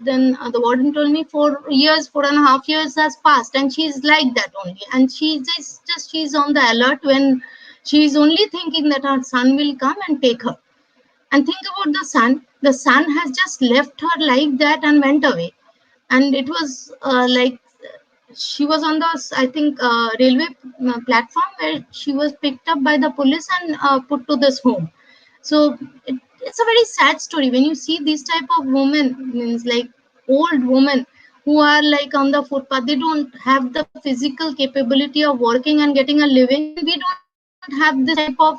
then the warden told me 4 years, 4.5 years has passed, and she's like that only. And she's just she's on the alert when she's only thinking that her son will come and take her. And think about the son. The son has just left her like that and went away. And it was like she was on the, I think, railway platform where she was picked up by the police and put to this home. So it's a very sad story when you see these type of women, means like old women who are like on the footpath. They don't have the physical capability of working and getting a living, and we don't have this type of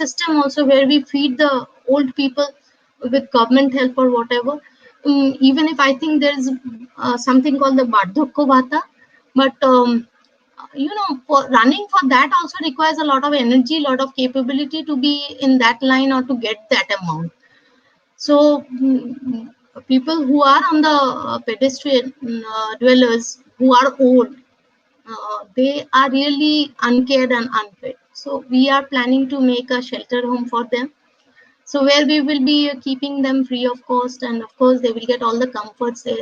system also where we feed the old people with government help or whatever. Even if I think there is something called the Bardhakya Bhata, but for running for that also requires a lot of energy, lot of capability to be in that line or to get that amount. So people who are on the pedestrian dwellers who are old, they are really uncared and unfed. So we are planning to make a shelter home for them. So where we will be keeping them free of cost, and of course they will get all the comforts they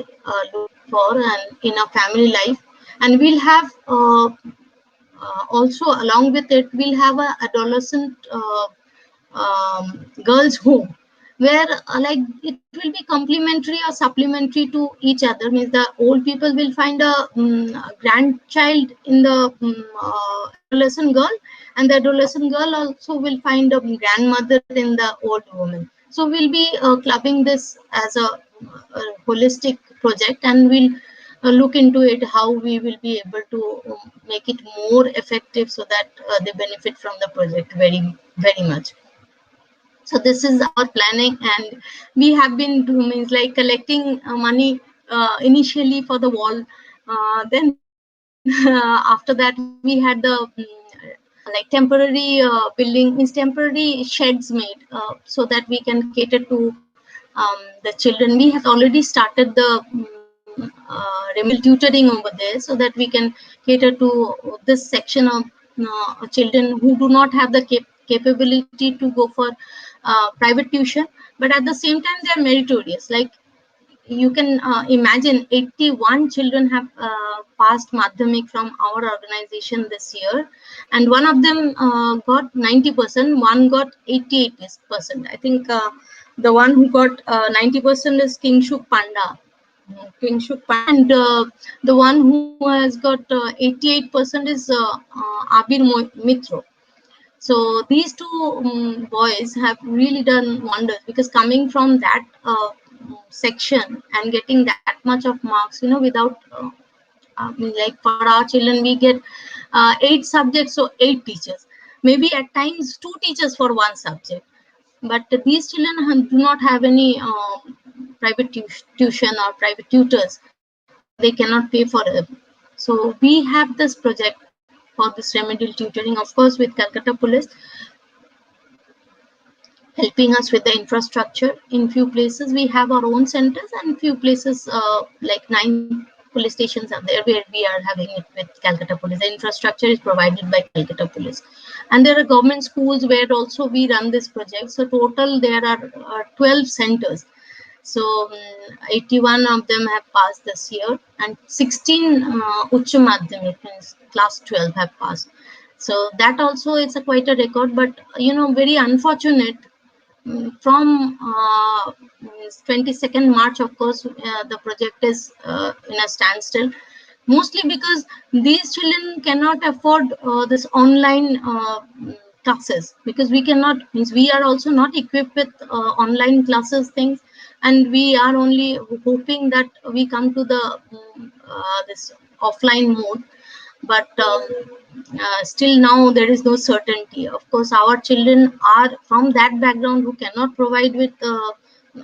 look for and in a family life. And we'll have also along with it, we'll have a adolescent girls home where like it will be complementary or supplementary to each other. Means the old people will find a grandchild in the adolescent girl, and the adolescent girl also will find a grandmother in the old woman. So we'll be clubbing this as a holistic project, and we'll look into it how we will be able to make it more effective so that they benefit from the project very much. So this is our planning, and we have been doing, means like collecting money initially for the wall. Then after that we had the like temporary building, means temporary sheds made so that we can cater to the children. We have already started the remedial tutoring over there so that we can cater to this section of children who do not have the capability to go for private tuition, but at the same time they are meritorious. Like you can imagine 81 children have passed madhyamik from our organization this year, and one of them got 90%, one got 88%. I think the one who got 90% is Kingshuk Panda. And the one who has got 88% is Abir Mitro. So these two boys have really done wonders, because coming from that section and getting that much of marks, without like for our children, we get 8 subjects, so 8 teachers. Maybe at times 2 teachers for one subject. But these children do not have any private tuition or private tutors, or they cannot pay for it. So we have this project for this remedial tutoring, of course, with Calcutta Police helping us with the infrastructure. In few places we have our own centers, and few places like 9 police stations are there where we are having it with Calcutta Police. The infrastructure is provided by Calcutta Police, and there are government schools where also we run this project. So total there are 12 centers. So 81 of them have passed this year, and 16 Uच्च Madhyamik, means class 12, have passed. So that also is a quite a record, but very unfortunate. From 22nd March, of course, the project is in a standstill, mostly because these children cannot afford this online classes, because we cannot, means we are also not equipped with online classes things, and we are only hoping that we come to the this offline mode. But still now there is no certainty. Of course, our children are from that background who cannot provide with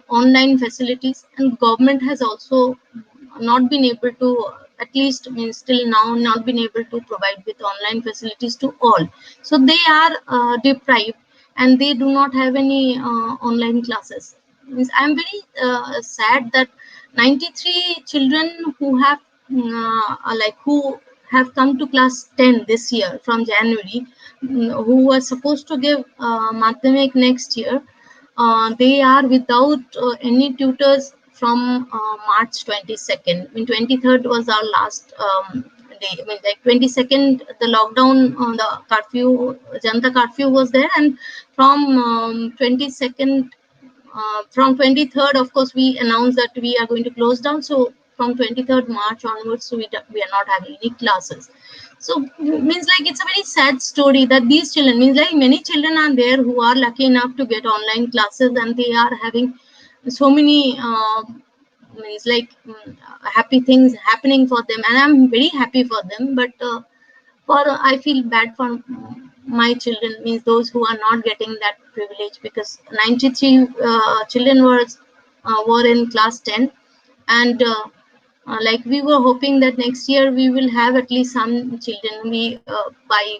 online facilities, and government has also not been able to, at least means still now, not been able to provide with online facilities to all. So they are deprived, and they do not have any online classes. Means I'm very sad that 93 children who have who have come to class 10 this year from January, who were supposed to give Madhyamik next year, they are without any tutors from March 22nd. I mean, 23rd was our last day. I mean, like 22nd, the lockdown, the curfew, Janta curfew was there, and from 22nd, from 23rd, of course, we announced that we are going to close down. So from 23rd March onwards, so we are not having any classes. So means like it's a very sad story that these children, means like many children are there who are lucky enough to get online classes, and they are having so many means like happy things happening for them, and I'm very happy for them. But for I feel bad for my children, means those who are not getting that privilege, because 93 children were in class 10, and like we were hoping that next year we will have at least some children. We by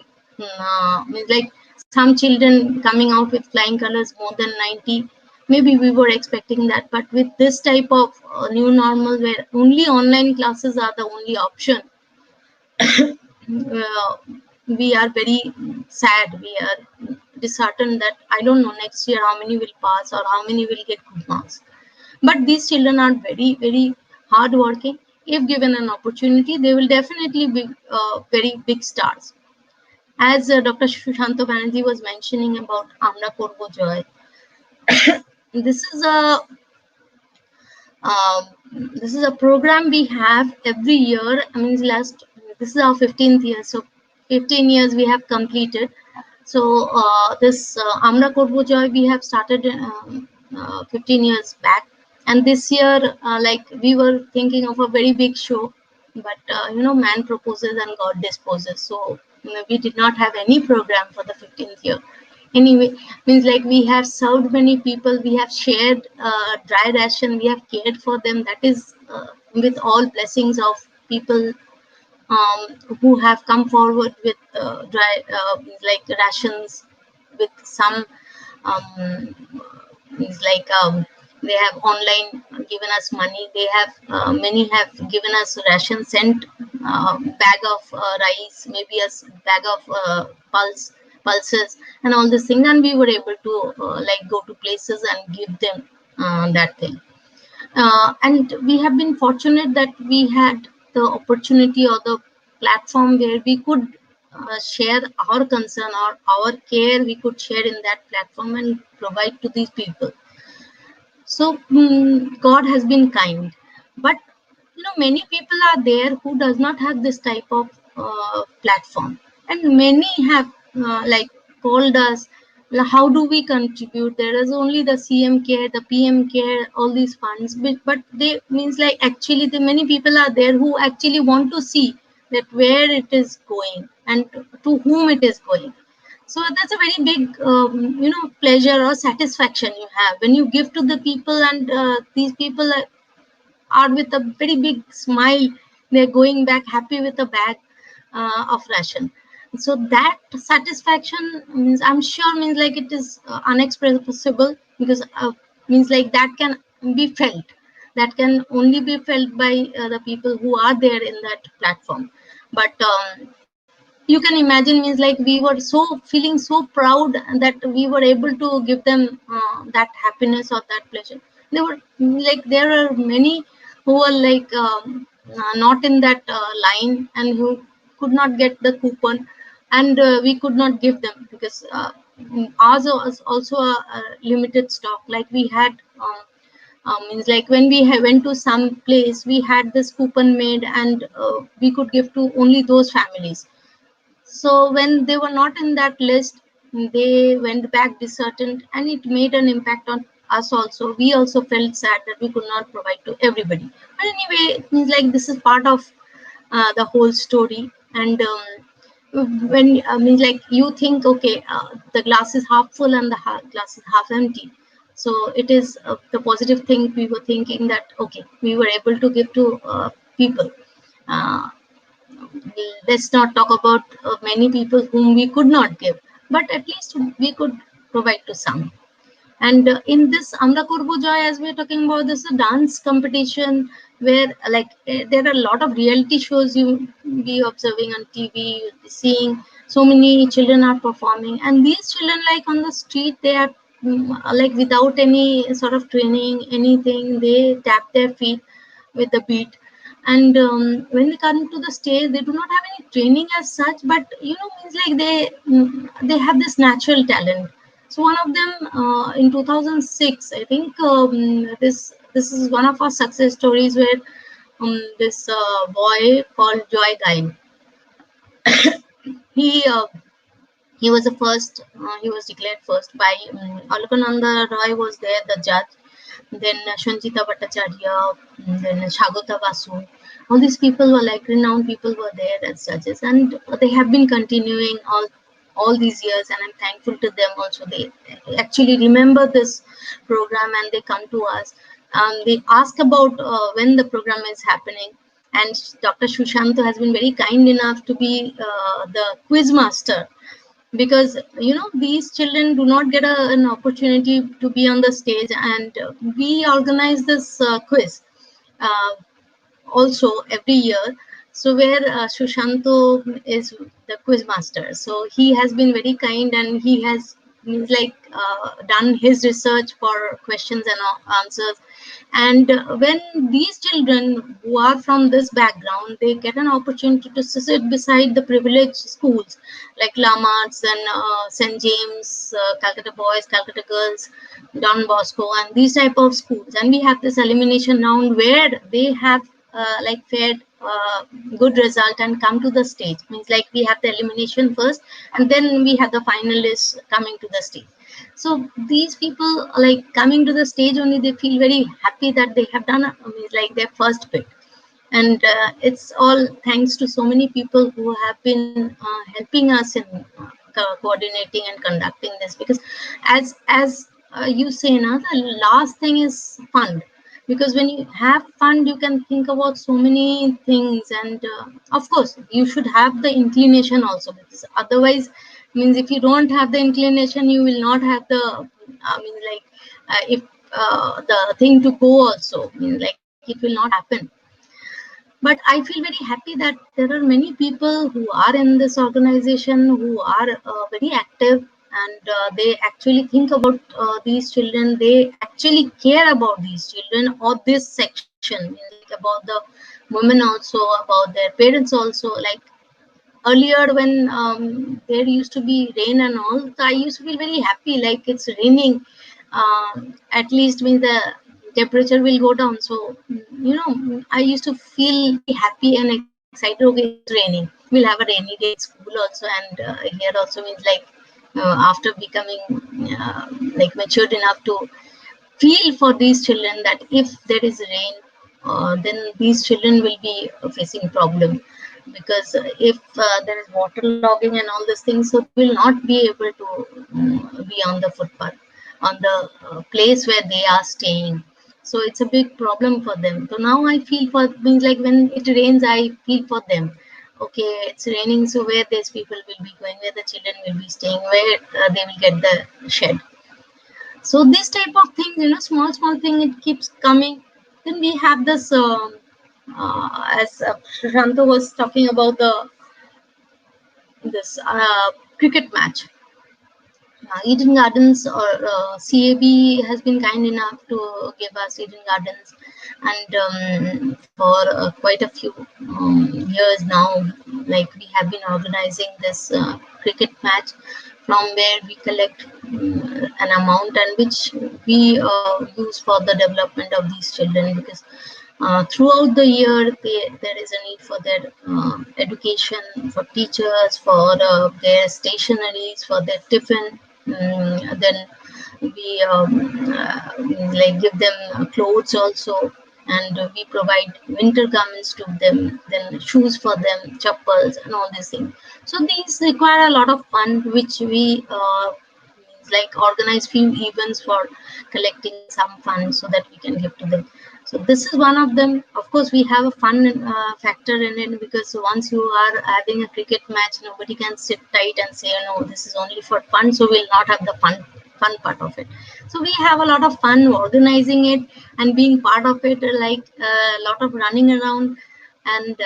means like some children coming out with flying colors, more than 90. Maybe we were expecting that, but with this type of new normal where only online classes are the only option, we are very sad. We are disheartened that I don't know next year how many will pass or how many will get good marks. But these children are very, very hardworking. If given an opportunity, they will definitely be very big stars. As Dr. Shushanto Banerjee was mentioning about Amra Korbo Joy, this is a this is a program we have every year. I mean, this is our 15th year, so 15 years we have completed. So this Amra Korbo Joy we have started 15 years back, and this year like we were thinking of a very big show, but man proposes and God disposes. So we did not have any program for the 15th year. Anyway, means like we have served many people, we have shared dry ration, we have cared for them. That is with all blessings of people who have come forward with dry like rations, with some means like they have online given us money. They have many have given us ration, sent bag of rice, maybe a bag of pulses and all this thing, and we were able to like go to places and give them that thing. And we have been fortunate that we had the opportunity or the platform where we could share our concern or our care. We could share in that platform and provide to these people. So God has been kind, but many people are there who does not have this type of platform, and many have like called us. How do we contribute? There is only the CM care, the PM care, all these funds, but they means like actually the many people are there who actually want to see that where it is going. and to whom it is going. So that's a very big pleasure or satisfaction you have when you give to the people, and these people are with a very big smile. They're going back happy with a bag of ration. So that satisfaction means, I'm sure, means like it is unexpressible, because means like that can be felt. That can only be felt by the people who are there in that platform. But you can imagine, means like we were so feeling so proud that we were able to give them that happiness or that pleasure. They were like, there are many who were like not in that line, and who could not get the coupon, and we could not give them, because ours was also a limited stock. Like we had means like when we went to some place, we had this coupon made, and we could give to only those families. So when they were not in that list, they went back disheartened, and it made an impact on us also. We also felt sad that we could not provide to everybody. But anyway, it means like this is part of the whole story. And when means like you think, okay, the glass is half full and the glass is half empty. So it is the positive thing. We were thinking that okay, we were able to give to people. Uh, let's not talk about many people whom we could not give, but at least we could provide to some. And in this Amra Kurbo Joy, as we're talking about, this is a dance competition where like there are a lot of reality shows you be observing on TV, you'll be seeing so many children are performing, and these children, like on the street, they are like without any sort of training, anything, they tap their feet with the beat. And when they come to the stage, they do not have any training as such, but means like they have this natural talent. So one of them in 2006, I think, this is one of our success stories, where this boy called Joy Gain, he he was the first. He was declared first by Alkananda Roy was there, the judge. Then Shanjita Bhattacharya, then Shagota Vasu. All these people were like renowned people were there as judges, and they have been continuing all these years, and I'm thankful to them also. They actually remember this program, and they come to us. They ask about when the program is happening, and Dr. Shushanto has been very kind enough to be the quiz master, because these children do not get an opportunity to be on the stage, and we organize this quiz uh, also every year. So where Shushanto is the quiz master, so he has been very kind, and he has like done his research for questions and answers. And when these children who are from this background, they get an opportunity to sit beside the privileged schools like Lamart's and St. James, Calcutta Boys, Calcutta Girls, Don Bosco, and these type of schools. And we have this elimination round where they have like fared good result and come to the stage. Means like we have the elimination first, and then we have the finalists coming to the stage. So these people like coming to the stage only, they feel very happy that they have done like their first bit. And it's all thanks to so many people who have been helping us in coordinating and conducting this, because as you say now, the last thing is fund, because when you have fund, you can think about so many things. And of course you should have the inclination also, because otherwise, means if you don't have the inclination, you will not have the like if the thing to go also, means like it will not happen. But I feel very happy that there are many people who are in this organization, who are very active, and they actually think about these children. They actually care about these children or this section, like about the women also, about their parents also. Like earlier when there used to be rain and all, so I used to feel very happy, like it's raining. At least means the temperature will go down. So I used to feel very happy and excited. Okay, it's raining, we'll have a rainy day in school also. And here also means like after becoming like matured enough to feel for these children, that if there is rain, then these children will be facing problem. because if there is waterlogging and all these things, so they will not be able to be on the footpath, on the place where they are staying. So it's a big problem for them. So now I feel for, means like when it rains, I feel for them. Okay, it's raining, so where these people will be going, where the children will be staying, where they will get the shed. So this type of things, small thing, it keeps coming. Then we have this as Shashanto was talking about this cricket match. Eden Gardens or CAB has been kind enough to give us Eden Gardens, and for quite a few years now, like we have been organizing this cricket match, from where we collect an amount and which we use for the development of these children, because throughout the year there is a need for their education, for teachers, for their stationaries, for their tiffin. Then we like give them clothes also, and we provide winter garments to them, then shoes for them, chappals, and all these things. So these require a lot of fund, which we like organize few events for collecting some funds so that we can give to them. So this is one of them. Of course, we have a fun factor in it, because once you are having a cricket match, nobody can sit tight and say, no, this is only for fun, so we'll not have the fun part of it. So we have a lot of fun organizing it and being part of it, like a lot of running around. And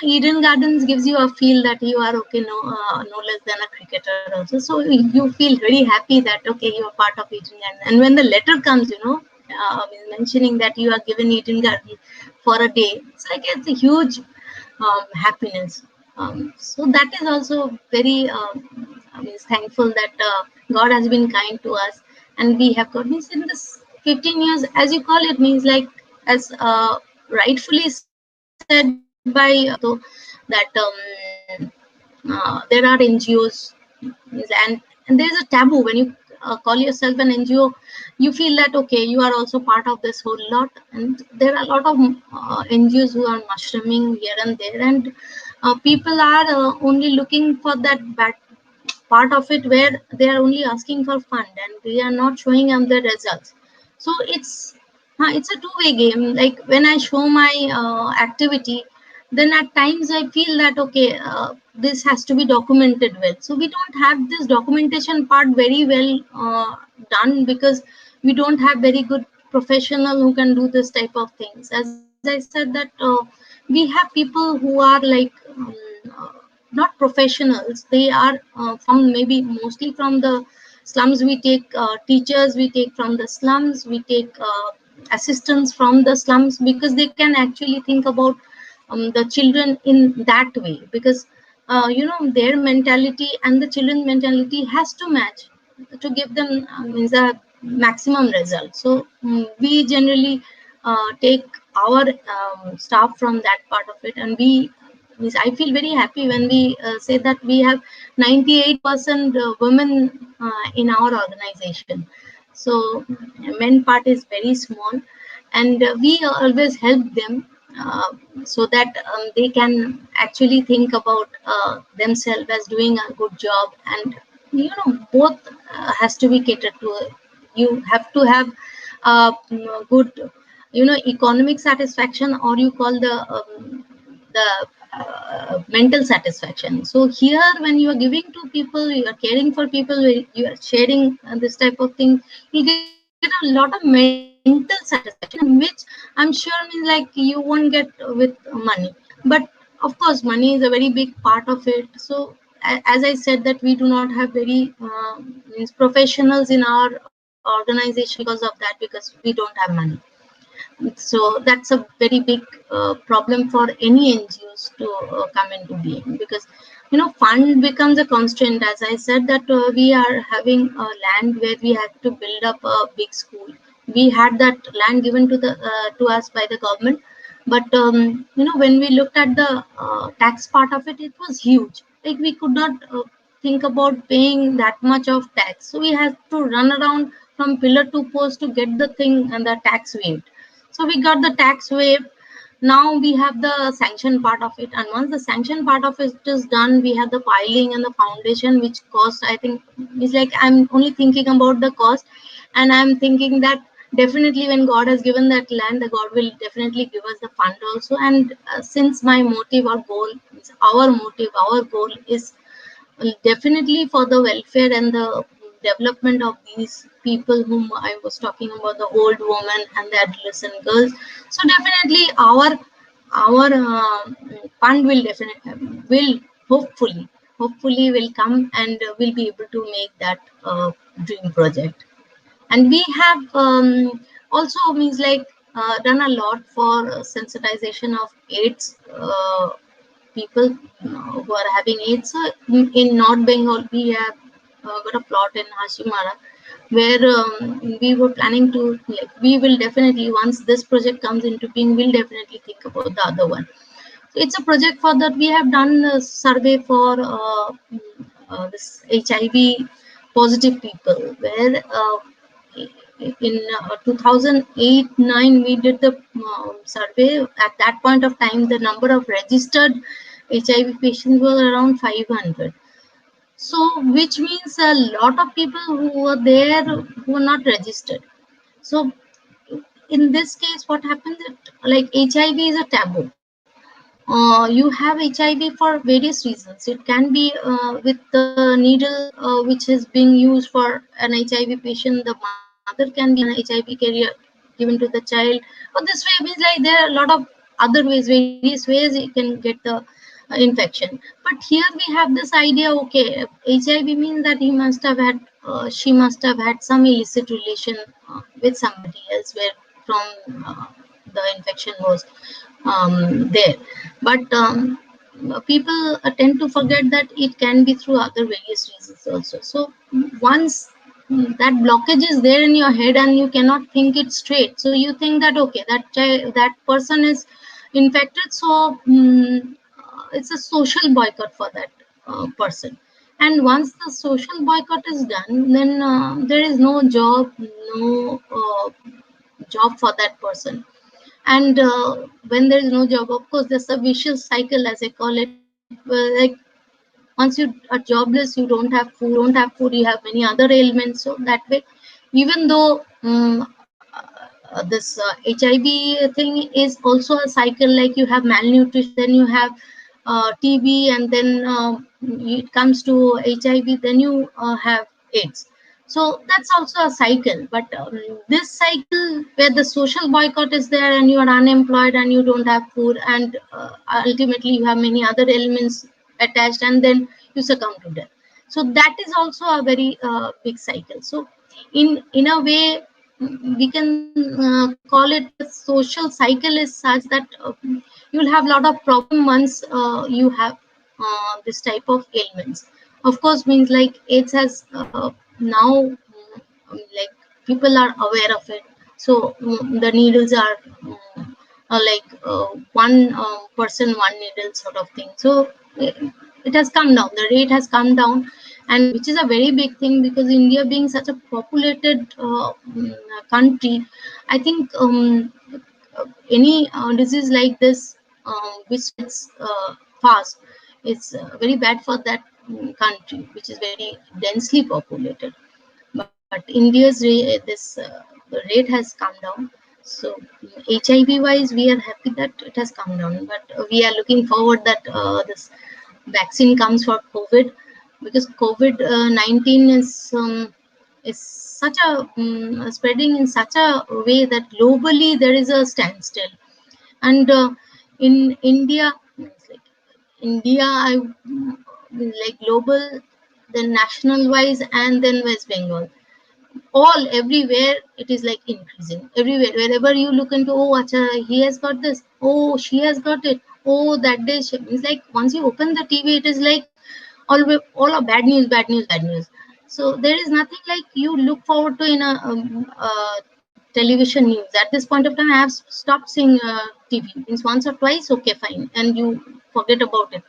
Eden Gardens gives you a feel that you are okay, no less than a cricketer also. So you feel very happy that okay, you are part of Eden Garden. And when the letter comes, mentioning that you are given Eden Garden for a day, it's a huge happiness. So that is also very thankful that God has been kind to us, and we have got, means in this 15 years, as you call it, means like as rightfully said by that there are NGOs, and there is a taboo when you call yourself an NGO. You feel that okay, you are also part of this whole lot, and there are a lot of NGOs who are mushrooming here and there, and people are only looking for that bad part of it, where they are only asking for fund and they are not showing them the results. So it's a two-way game. Like when I show my activity, then at times I feel that okay, this has to be documented well. So we don't have this documentation part very well done, because we don't have very good professional who can do this type of things. As I said that we have people who are like not professionals. They are from, maybe mostly from the slums. We take teachers, we take from the slums, we take assistants from the slums, because they can actually think about the children in that way, because their mentality and the children's mentality has to match to give them means a maximum result. So we generally take our staff from that part of it, and we, means I feel very happy when we say that we have 98% women in our organization. So men part is very small, and we always help them so that they can actually think about themselves as doing a good job. And both has to be catered to. You have to have good economic satisfaction, or you call the mental satisfaction. So here, when you are giving to people, you are caring for people, you are sharing this type of thing, you get a lot of mental satisfaction, which I'm sure means like you won't get with money. But of course, money is a very big part of it. So as I said, that we do not have very means professionals in our organization because of that, because we don't have money. So that's a very big problem for any NGOs to come into being, because fund becomes a constraint. As I said that we are having a land where we have to build up a big school. We had that land given to us by the government, but when we looked at the tax part of it, it was huge. Like we could not think about paying that much of tax, so we had to run around from pillar to post to get the thing and the tax waived. So we got the tax waived, now we have the sanction part of it, and once the sanction part of it is done, we have the piling and the foundation, which cost, I think, is like, I'm only thinking about the cost, and I'm thinking that definitely when God has given that land, the God will definitely give us the fund also. And since my motive or goal, our goal is definitely for the welfare and the development of these people whom I was talking about, the old women and the adolescent girls. So definitely our fund will definitely will hopefully will come, and will be able to make that dream project. And we have also means like done a lot for sensitization of AIDS people who are having AIDS. So in North Bengal, we have got a plot in Hashimara where we were planning to, like, we will definitely, once this project comes into being, we'll definitely think about the other one. So it's a project for that. We have done a survey for this HIV positive people, where in 2008-9 we did the survey. At that point of time, the number of registered HIV patients were around 500. So which means a lot of people who were there who were not registered. So in this case, what happens is, like, HIV is a taboo. You have HIV for various reasons. It can be with the needle which is being used for an HIV patient. The mother can be an HIV carrier given to the child. Or this way means like there are a lot of other ways, various ways you can get the infection. But here we have this idea, okay, HIV means that he must have had, she must have had some illicit relation with somebody else, where from the infection was there. But people tend to forget that it can be through other various reasons also. So once that blockage is there in your head and you cannot think it straight, so you think that, okay, that person is infected, so it's a social boycott for that person. And once the social boycott is done, then there is no job, no job for that person. And when there is no job, of course, there's a vicious cycle, as I call it, like, once you are jobless, you don't have food, you have many other ailments. So that way, even though this HIV thing is also a cycle, like you have malnutrition, then you have TB, and then it comes to HIV, then you have AIDS. So that's also a cycle. But this cycle where the social boycott is there, and you are unemployed and you don't have food, and ultimately you have many other elements attached, and then you succumb to death. So that is also a very big cycle. So in a way, we can call it, the social cycle is such that you'll have a lot of problem once you have this type of ailments. Of course, means like AIDS has now, like, people are aware of it. So the needles are like one person, one needle sort of thing. So it has come down. The rate has come down, and which is a very big thing, because India being such a populated country, I think any disease like this, which spreads fast, it's very bad for that country, which is very densely populated. But India's this the rate has come down. So HIV wise, we are happy that it has come down, but we are looking forward that this vaccine comes for COVID, because COVID 19 is such a spreading in such a way that globally there is a standstill. And in India, it's like India, like global, then national wise, and then West Bengal, all everywhere it is like increasing. Everywhere, wherever you look into, oh, acha, he has got this, oh, she has got it, oh, that day it's like, once you open the TV, it is like all of bad news, bad news, bad news. So there is nothing like you look forward to in a television news. At this point of time, I have stopped seeing TV. Means once or twice, okay, fine, and you forget about it.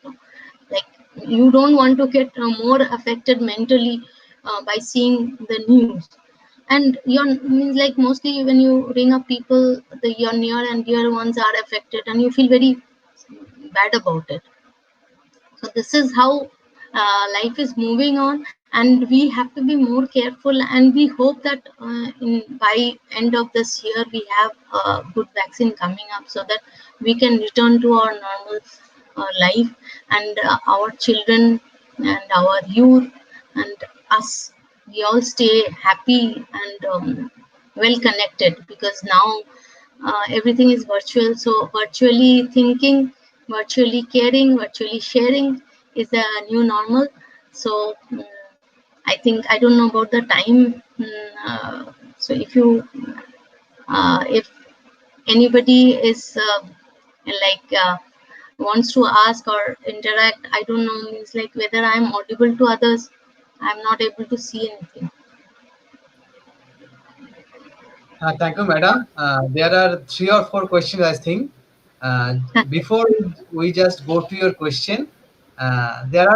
Like, you don't want to get more affected mentally by seeing the news. And your means like mostly when you ring up people, your near and dear ones are affected, and you feel very bad about it. So this is how life is moving on, and we have to be more careful. And we hope that by end of this year we have a good vaccine coming up, so that we can return to our normal life, and our children and our youth and us, we all stay happy and well connected, because now everything is virtual. So virtually thinking, virtually caring, virtually sharing is the new normal. So I think, I don't know about the time. So if anybody is like wants to ask or interact, I don't know, means like whether I'm audible to others. I'm not able to see anything. Thank you, madam. There are 3 or 4 questions, I think. Uh, Before we just go to your question, there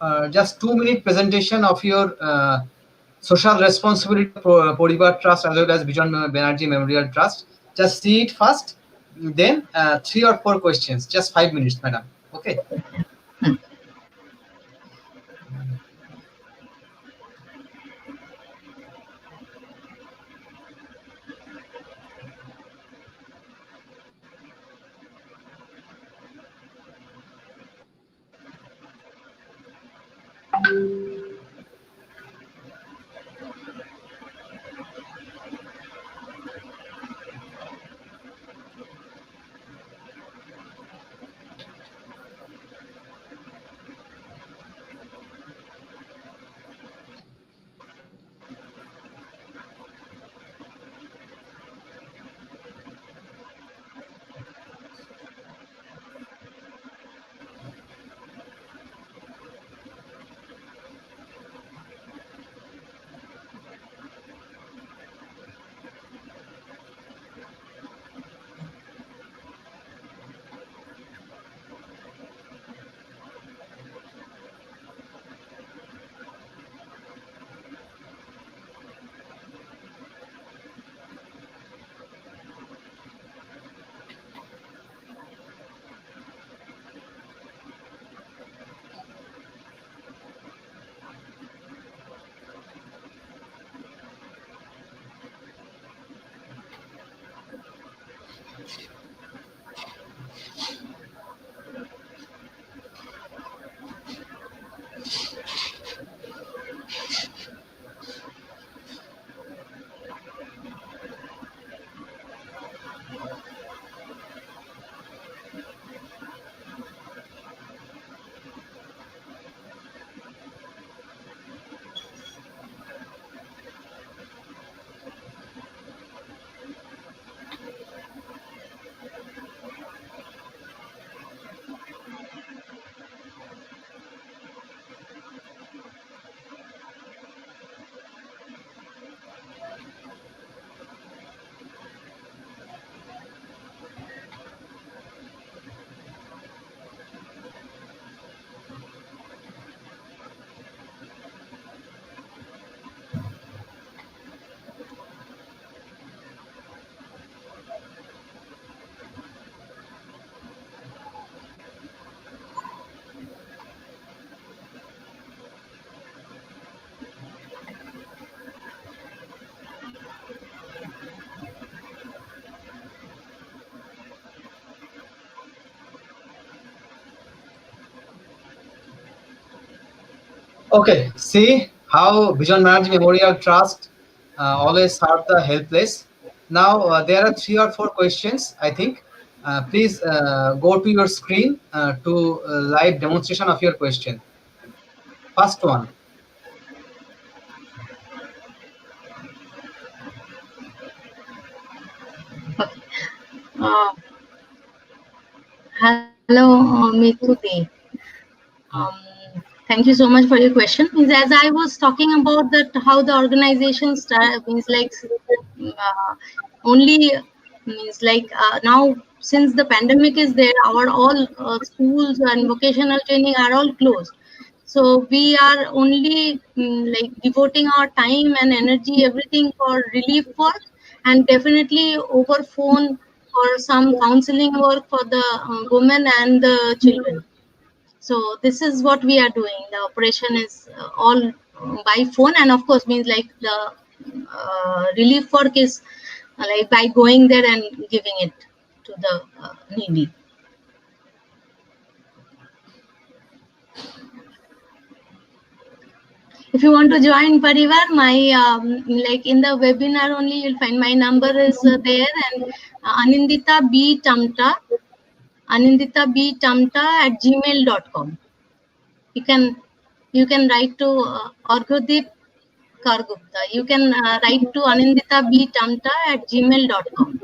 are just 2-minute presentation of your social responsibility of Parivar Trust as well as Bijon Banerjee Memorial Trust. Just see it first, then 3 or 4 questions, just 5 minutes, madam. Okay. Okay, see how Bijon Banerjee Memorial Trust always serve the helpless. Now there are 3 or 4 questions, I think. Please go to your screen to live demonstration of your question. First one. Uh, Hello, Mithuti. Thank you so much for your question. Means as I was talking about that, how the organization start means like only means like now, since the pandemic is there, our all schools and vocational training are all closed. So we are only like devoting our time and energy, everything for relief work, and definitely over phone for some counseling work for the women and the children. So this is what we are doing. The operation is all by phone, and of course means like the relief work is like by going there and giving it to the needy. If you want to join Parivar, my like in the webinar only you'll find my number is there, and Anindita B Tamta, at gmail.com. You can write to Argodeep Kargupta. You can write to Anindita B Tamta at gmail.com.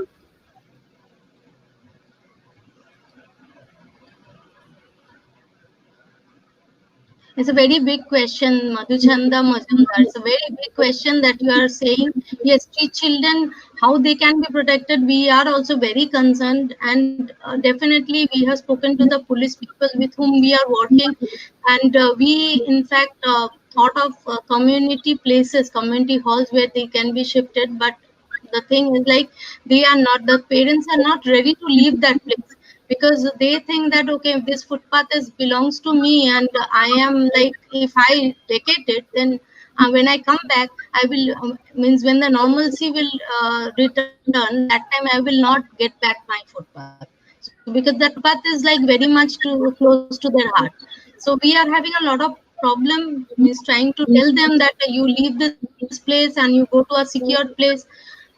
It's a very big question, Madhuchanda Majumdar. It's a very big question that you are saying. Yes, street children, how they can be protected. We are also very concerned, and definitely we have spoken to the police people with whom we are working, and we, in fact, thought of community places, community halls where they can be shifted. But the thing is, like, they are not. The parents are not ready to leave that place because they think that okay, if this footpath is belongs to me and I am like, if I vacate it, then when I come back I will means when the normalcy will return, that time I will not get back my footpath. So because that footpath is like very much too close to their heart, so we are having a lot of problem means trying to tell them that you leave this place and you go to a secured place.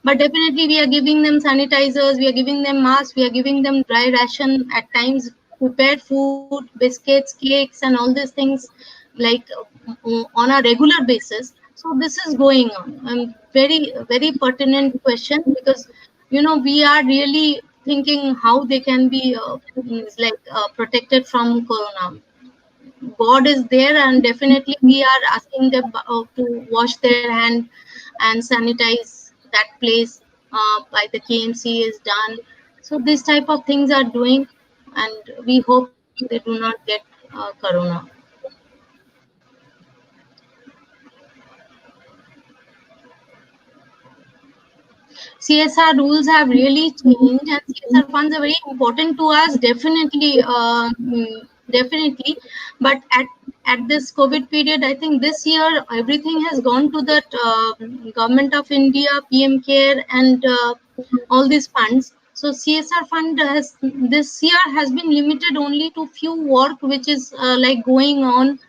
But definitely we are giving them sanitizers, we are giving them masks, we are giving them dry ration, at times prepared food, biscuits, cakes, and all these things like on a regular basis. So this is going on. Very pertinent question, because we are really thinking how they can be protected from corona. God is there, and definitely we are asking them to wash their hand and sanitize that place by the KMC is done. So this type of things are doing, and we hope they do not get corona. CSR rules have really changed, and CSR funds are very important to us. Definitely, definitely. But at this COVID period, I think this year everything has gone to that Government of India, PM Care, and all these funds. So CSR fund has this year has been limited only to few work which is like going on.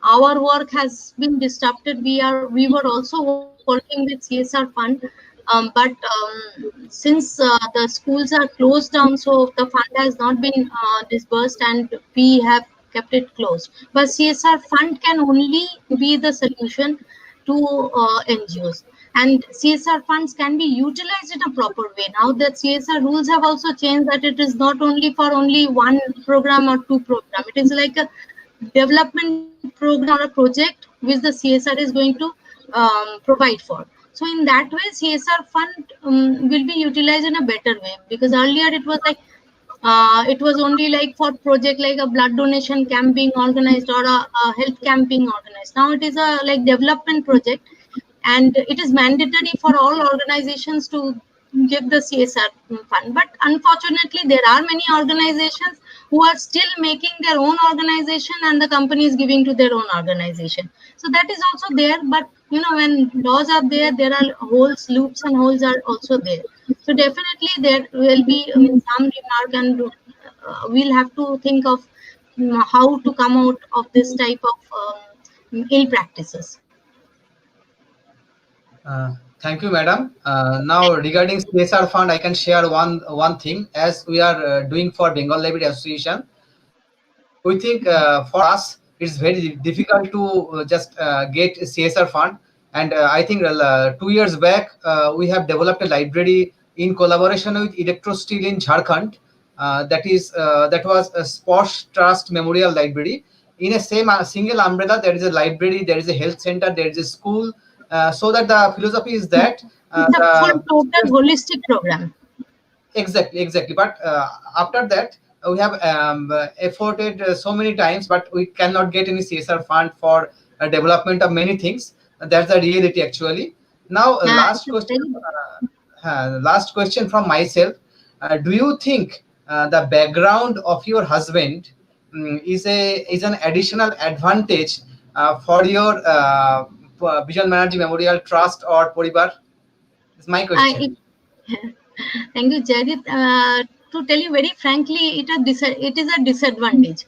Our work has been disrupted. We were also working with CSR fund, but since the schools are closed down, so the fund has not been disbursed, and we have kept it closed. But CSR fund can only be the solution to NGOs, and CSR funds can be utilized in a proper way. Now that CSR rules have also changed, that it is not only for only one program or two program. It is like a development program or a project which the CSR is going to provide for. So in that way, CSR fund will be utilized in a better way, because earlier it was like it was only like for project like a blood donation camp being organized, or a health camp being organized. Now it is a like development project, and it is mandatory for all organizations to give the CSR fund. But unfortunately, there are many organizations who are still making their own organization, and the company is giving to their own organization. So that is also there. But when laws are there, there are holes, loops, and holes are also there. So definitely there will be some remark, and we'll have to think of how to come out of this type of ill practices. Thank you, madam. Now, regarding CSR fund, I can share one thing. As we are doing for Bengal Library Association, we think for us it's very difficult to just get a CSR fund. And I think 2 years back we have developed a library in collaboration with Electro Steel in Jharkhand. That was a Sports Trust Memorial Library. In a same single umbrella, there is a library, there is a health center, there is a school. So that the philosophy is that It's a full total holistic program. exactly. But after that, we have efforted so many times, but we cannot get any CSR fund for development of many things. That's the reality actually. Now, It is very last question from myself. Do you think the background of your husband is an additional advantage for your Bijan Banerjee Memorial Trust or Parivar? Is my question. it, thank you, Jadit. To tell you very frankly, it is a disadvantage,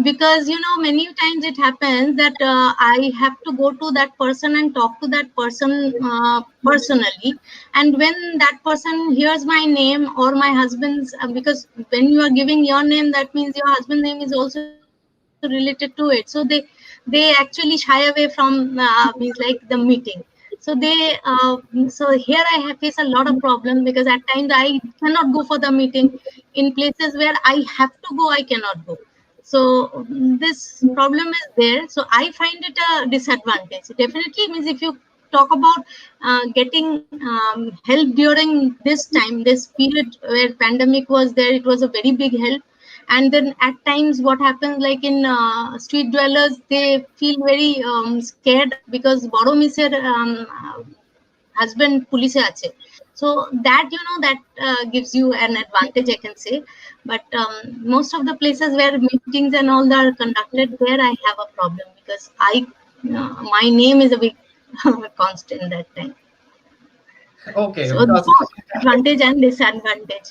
because many times it happens that I have to go to that person and talk to that person personally, and when that person hears my name or my husband's, because when you are giving your name, that means your husband's name is also related to it, so they actually shy away from means like the meeting. So so here I have faced a lot of problem, because at times I cannot go for the meeting. In places where I have to go, I cannot go. So this problem is there, so I find it a disadvantage. Definitely means, if you talk about getting help during this time, this period where pandemic was there, it was a very big help. And then at times what happens, like in street dwellers, they feel very scared, because boro miser husband police আছে. So that that gives you an advantage, I can say. But most of the places where meetings and all are conducted, there I have a problem, because my name is a big constant that time. Okay, So because both advantage and disadvantage.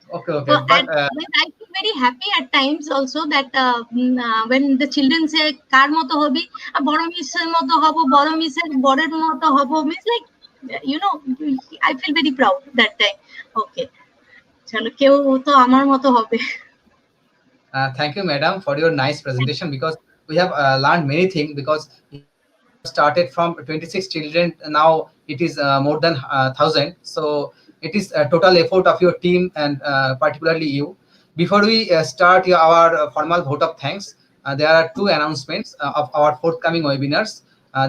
So okay, but I feel very happy at times also that when the children say kar moto hobi, boro misser moto hobo, boro misser borer moto hobo, means like I feel very proud that time. Okay, chalo কেউ তো আমার মতো হবে. thank you, madam, for your nice presentation, because we have learned many things, because you have started from 26 children, now it is more than 1,000. So it is a total effort of your team, and particularly you. Before we start our formal vote of thanks, there are two announcements of our forthcoming webinars.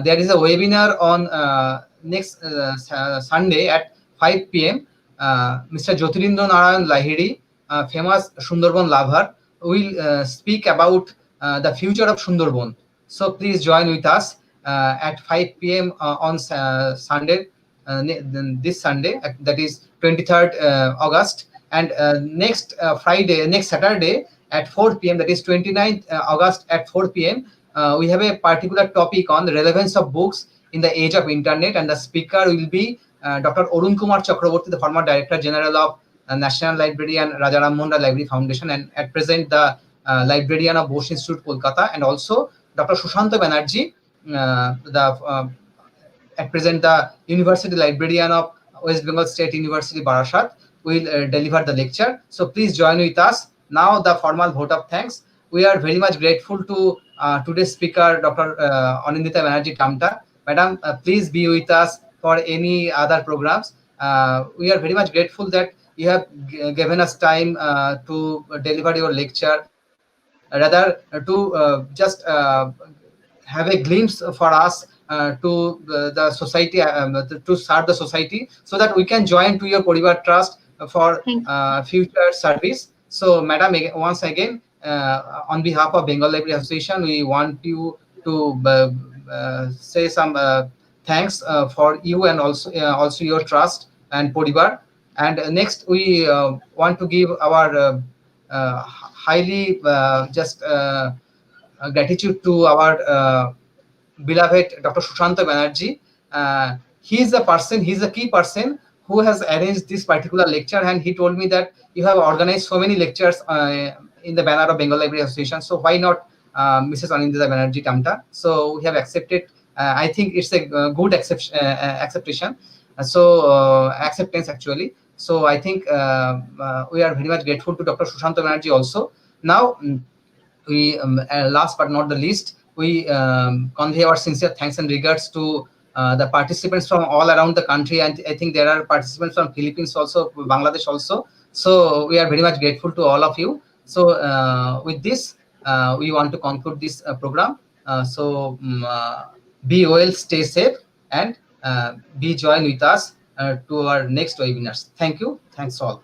There is a webinar on next Sunday at 5 p.m. Mr. Jyotirindra Narayan Lahiri, famous Sundarban lover, will speak about the future of Sundarban. So please join with us at 5 p.m. On Sunday, this Sunday, that is 23rd August, and next Saturday at 4 p.m., that is 29th August at 4 p.m. We have a particular topic on the relevance of books in the age of internet, and the speaker will be Dr. Arun Kumar Chakraborty, the former Director General of National Library and Raja Ram Mohan Rai Library Foundation, and at present the librarian of Bosch Institute, Kolkata, and also Dr. Sushanta Banerjee, at present the University Librarian of West Bengal State University, Barasat, will deliver the lecture. So please join with us. Now the formal vote of thanks. We are very much grateful to today's speaker, Dr. Anindita Banerjee Tamta. Madam, please be with us for any other programs. We are very much grateful that you have given us time to deliver your lecture, rather to just have a glimpse for us to the society, to serve the society, so that we can join to your Parivar Trust for Thank future service. So, madam, once again, on behalf of Bengal Library Association, we want you to say some thanks for you, and also your trust and Parivar. And next, we want to give our highly just gratitude to our beloved Dr. Sushanta Banerjee. He is a key person who has arranged this particular lecture, and he told me that you have organized so many lectures in the banner of Bengal Library Association. So why not Mrs. Anindita Banerjee Tamta? So we have accepted. I think it's a good acceptation. Acceptance actually. So I think we are very much grateful to Dr. Sushanta Banerjee also. Now, we last but not the least, we convey our sincere thanks and regards to the participants from all around the country, and I think there are participants from Philippines also, Bangladesh also. So we are very much grateful to all of you. So with this, we want to conclude this program. Be well, stay safe, and be join with us to our next webinars. Thank you. Thanks all.